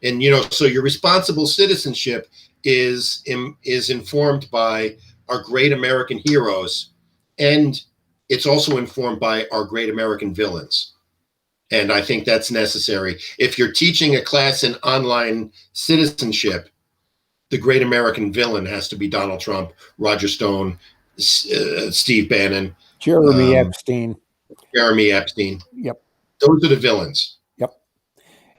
Speaker 1: and so your responsible citizenship is informed by our great American heroes, and it's also informed by our great American villains. And I think that's necessary. If you're teaching a class in online citizenship, the great American villain has to be Donald Trump, Roger Stone, Steve Bannon,
Speaker 2: Jeremy Epstein.
Speaker 1: Yep. Those are the villains.
Speaker 2: Yep.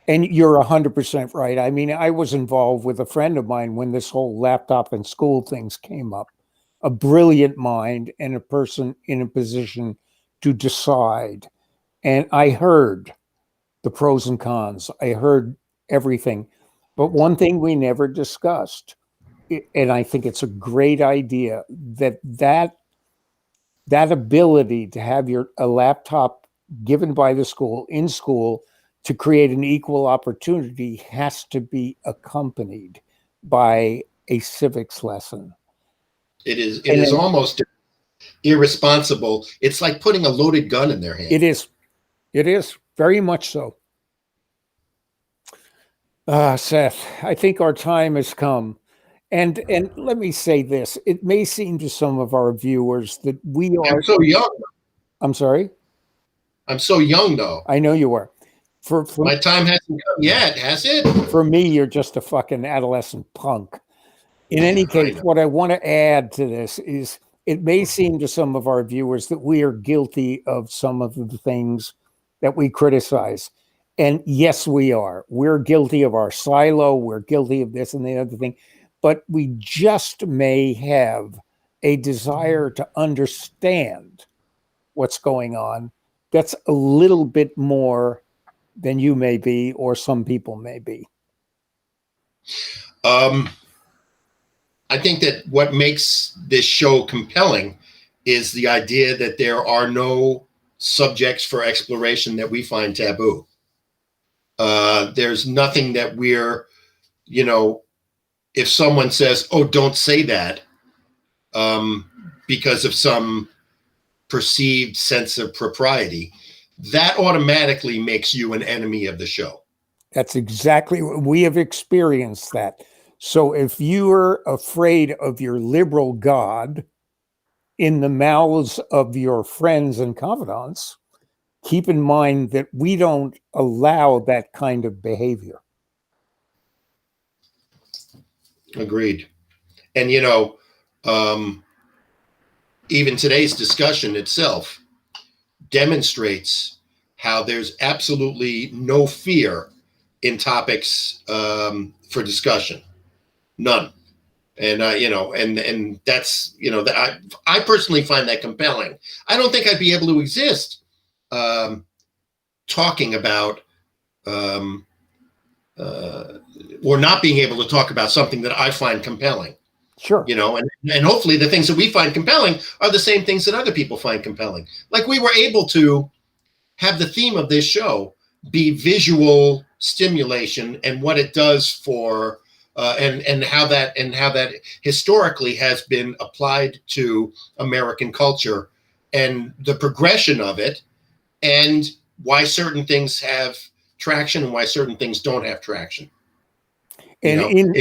Speaker 2: And you're 100% right. I mean, I was involved with a friend of mine when this whole laptop and school things came up. A brilliant mind and a person in a position to decide. And I heard the pros and cons. I heard everything. But one thing we never discussed, and I think it's a great idea, that that ability to have a laptop given by the school in school to create an equal opportunity has to be accompanied by a civics lesson.
Speaker 1: It is almost irresponsible. It's like putting a loaded gun in their hand.
Speaker 2: It is very much so. Seth, I think our time has come. And let me say this. It may seem to some of our viewers that we are...
Speaker 1: I'm so young.
Speaker 2: I'm sorry?
Speaker 1: I'm so young, though.
Speaker 2: I know you are.
Speaker 1: My time hasn't come yet, has it?
Speaker 2: For me, you're just a fucking adolescent punk. In any case, what I want to add to this is it may seem to some of our viewers that we are guilty of some of the things that we criticize. And yes, we are. We're guilty of our silo. We're guilty of this and the other thing. But we just may have a desire to understand what's going on that's a little bit more than you may be or some people may be.
Speaker 1: I think that what makes this show compelling is the idea that there are no subjects for exploration that we find taboo. There's nothing that we're, if someone says, oh, don't say that, because of some perceived sense of propriety, that automatically makes you an enemy of the show.
Speaker 2: That's exactly what we have experienced that. So if you're afraid of your liberal God in the mouths of your friends and confidants, keep in mind that we don't allow that kind of behavior.
Speaker 1: Agreed. And, even today's discussion itself demonstrates how there's absolutely no fear in topics for discussion. None. And, and that's, that I personally find that compelling. I don't think I'd be able to exist talking about or not being able to talk about something that I find compelling.
Speaker 2: Sure.
Speaker 1: And hopefully the things that we find compelling are the same things that other people find compelling. Like we were able to have the theme of this show be visual stimulation and what it does for and how that historically has been applied to American culture and the progression of it and why certain things have traction and why certain things don't have traction.
Speaker 2: And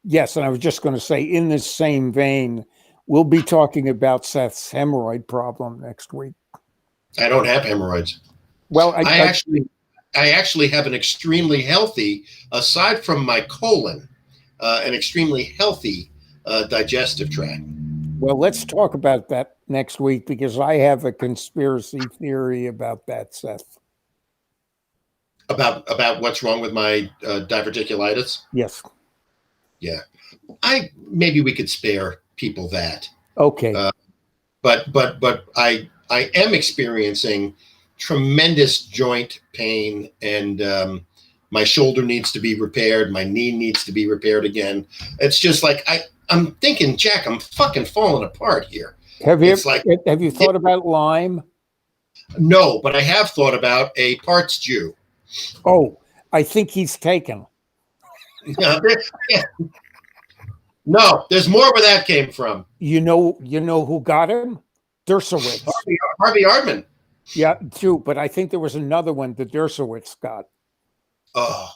Speaker 2: yes, and I was just going to say, in this same vein, we'll be talking about Seth's hemorrhoid problem next week.
Speaker 1: I don't have hemorrhoids.
Speaker 2: Well,
Speaker 1: I actually have an extremely healthy, aside from my colon, an extremely healthy digestive tract.
Speaker 2: Well, let's talk about that next week because I have a conspiracy theory about that, Seth.
Speaker 1: About what's wrong with my diverticulitis?
Speaker 2: Yes.
Speaker 1: Yeah. Maybe we could spare people that.
Speaker 2: Okay.
Speaker 1: But I am experiencing tremendous joint pain and my shoulder needs to be repaired. My knee needs to be repaired again. It's just like I'm thinking, Jack, I'm fucking falling apart here.
Speaker 2: Have you thought about Lyme?
Speaker 1: No, but I have thought about a parts Jew.
Speaker 2: Oh, I think he's taken.
Speaker 1: No, there's more where that came from.
Speaker 2: You know who got him? Dershowitz.
Speaker 1: Harvey Ardman.
Speaker 2: Yeah, too. But I think there was another one that Dershowitz got.
Speaker 1: Oh,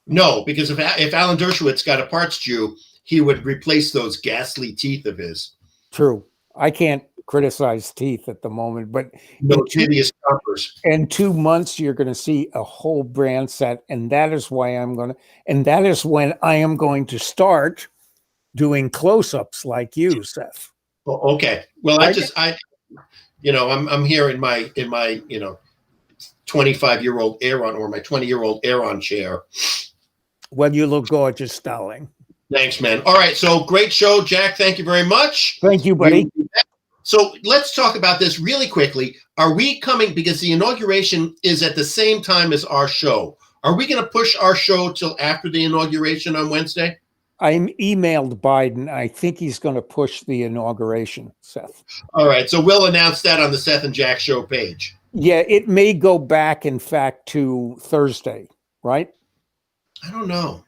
Speaker 1: no, because if Alan Dershowitz got a parts Jew, he would replace those ghastly teeth of his.
Speaker 2: True. I can't criticize teeth at the moment, but
Speaker 1: no hideous choppers.
Speaker 2: In 2 months, you're going to see a whole brand set, and that is that is when I am going to start doing close-ups like you, Seth.
Speaker 1: Oh, okay. Well, I'm here in my 25-year-old Aeron or my 20-year-old Aeron chair.
Speaker 2: Well, you look gorgeous, darling.
Speaker 1: Thanks, man. All right. So great show, Jack. Thank you very much.
Speaker 2: Thank you, buddy.
Speaker 1: So let's talk about this really quickly. Are we coming, because the inauguration is at the same time as our show, are we going to push our show till after the inauguration on Wednesday?
Speaker 2: emailed Biden. I think he's going to push the inauguration, Seth.
Speaker 1: All right. So we'll announce that on the Seth and Jack show page.
Speaker 2: Yeah, it may go back, in fact, to Thursday, right?
Speaker 1: I don't know.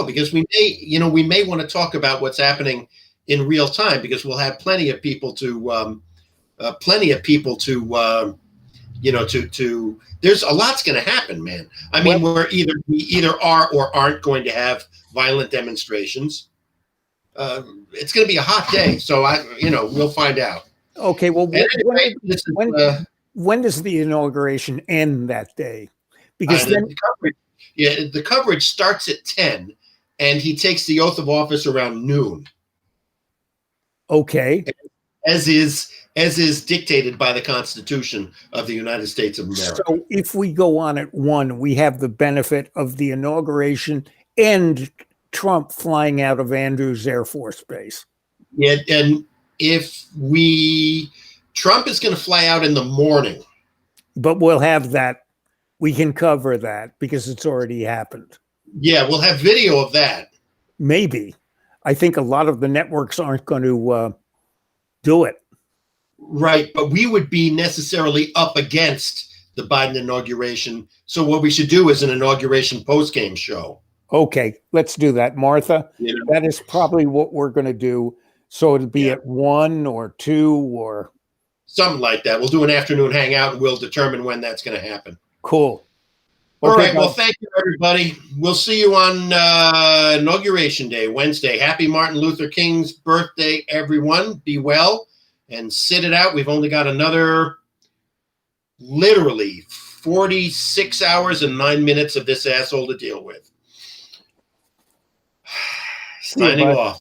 Speaker 1: Because we may want to talk about what's happening in real time, because we'll have plenty of people to there's a lot's going to happen, man. I mean, we either are or aren't going to have violent demonstrations. It's going to be a hot day, so we'll find out.
Speaker 2: Okay. Well,
Speaker 1: anyway,
Speaker 2: when does the inauguration end that day? Because then
Speaker 1: the coverage starts at 10, and he takes the oath of office around noon.
Speaker 2: Okay.
Speaker 1: As is dictated by the Constitution of the United States of America.
Speaker 2: So if we go on at 1, we have the benefit of the inauguration and Trump flying out of Andrews Air Force Base.
Speaker 1: Yeah, and Trump is going to fly out in the morning.
Speaker 2: But we'll have that. We can cover that because it's already happened.
Speaker 1: Yeah, we'll have video of that.
Speaker 2: Maybe. I think a lot of the networks aren't going to do it.
Speaker 1: Right, but we would be necessarily up against the Biden inauguration. So what we should do is an inauguration post-game show.
Speaker 2: Okay, let's do that, Martha. That is probably what we're going to do. So it'll be at 1 or 2 or
Speaker 1: something like that. We'll do an afternoon hangout, and we'll determine when that's going to happen.
Speaker 2: Cool.
Speaker 1: All right. Well, thank you, everybody. We'll see you on Inauguration Day, Wednesday. Happy Martin Luther King's birthday, everyone. Be well and sit it out. We've only got another literally 46 hours and 9 minutes of this asshole to deal with. Signing off.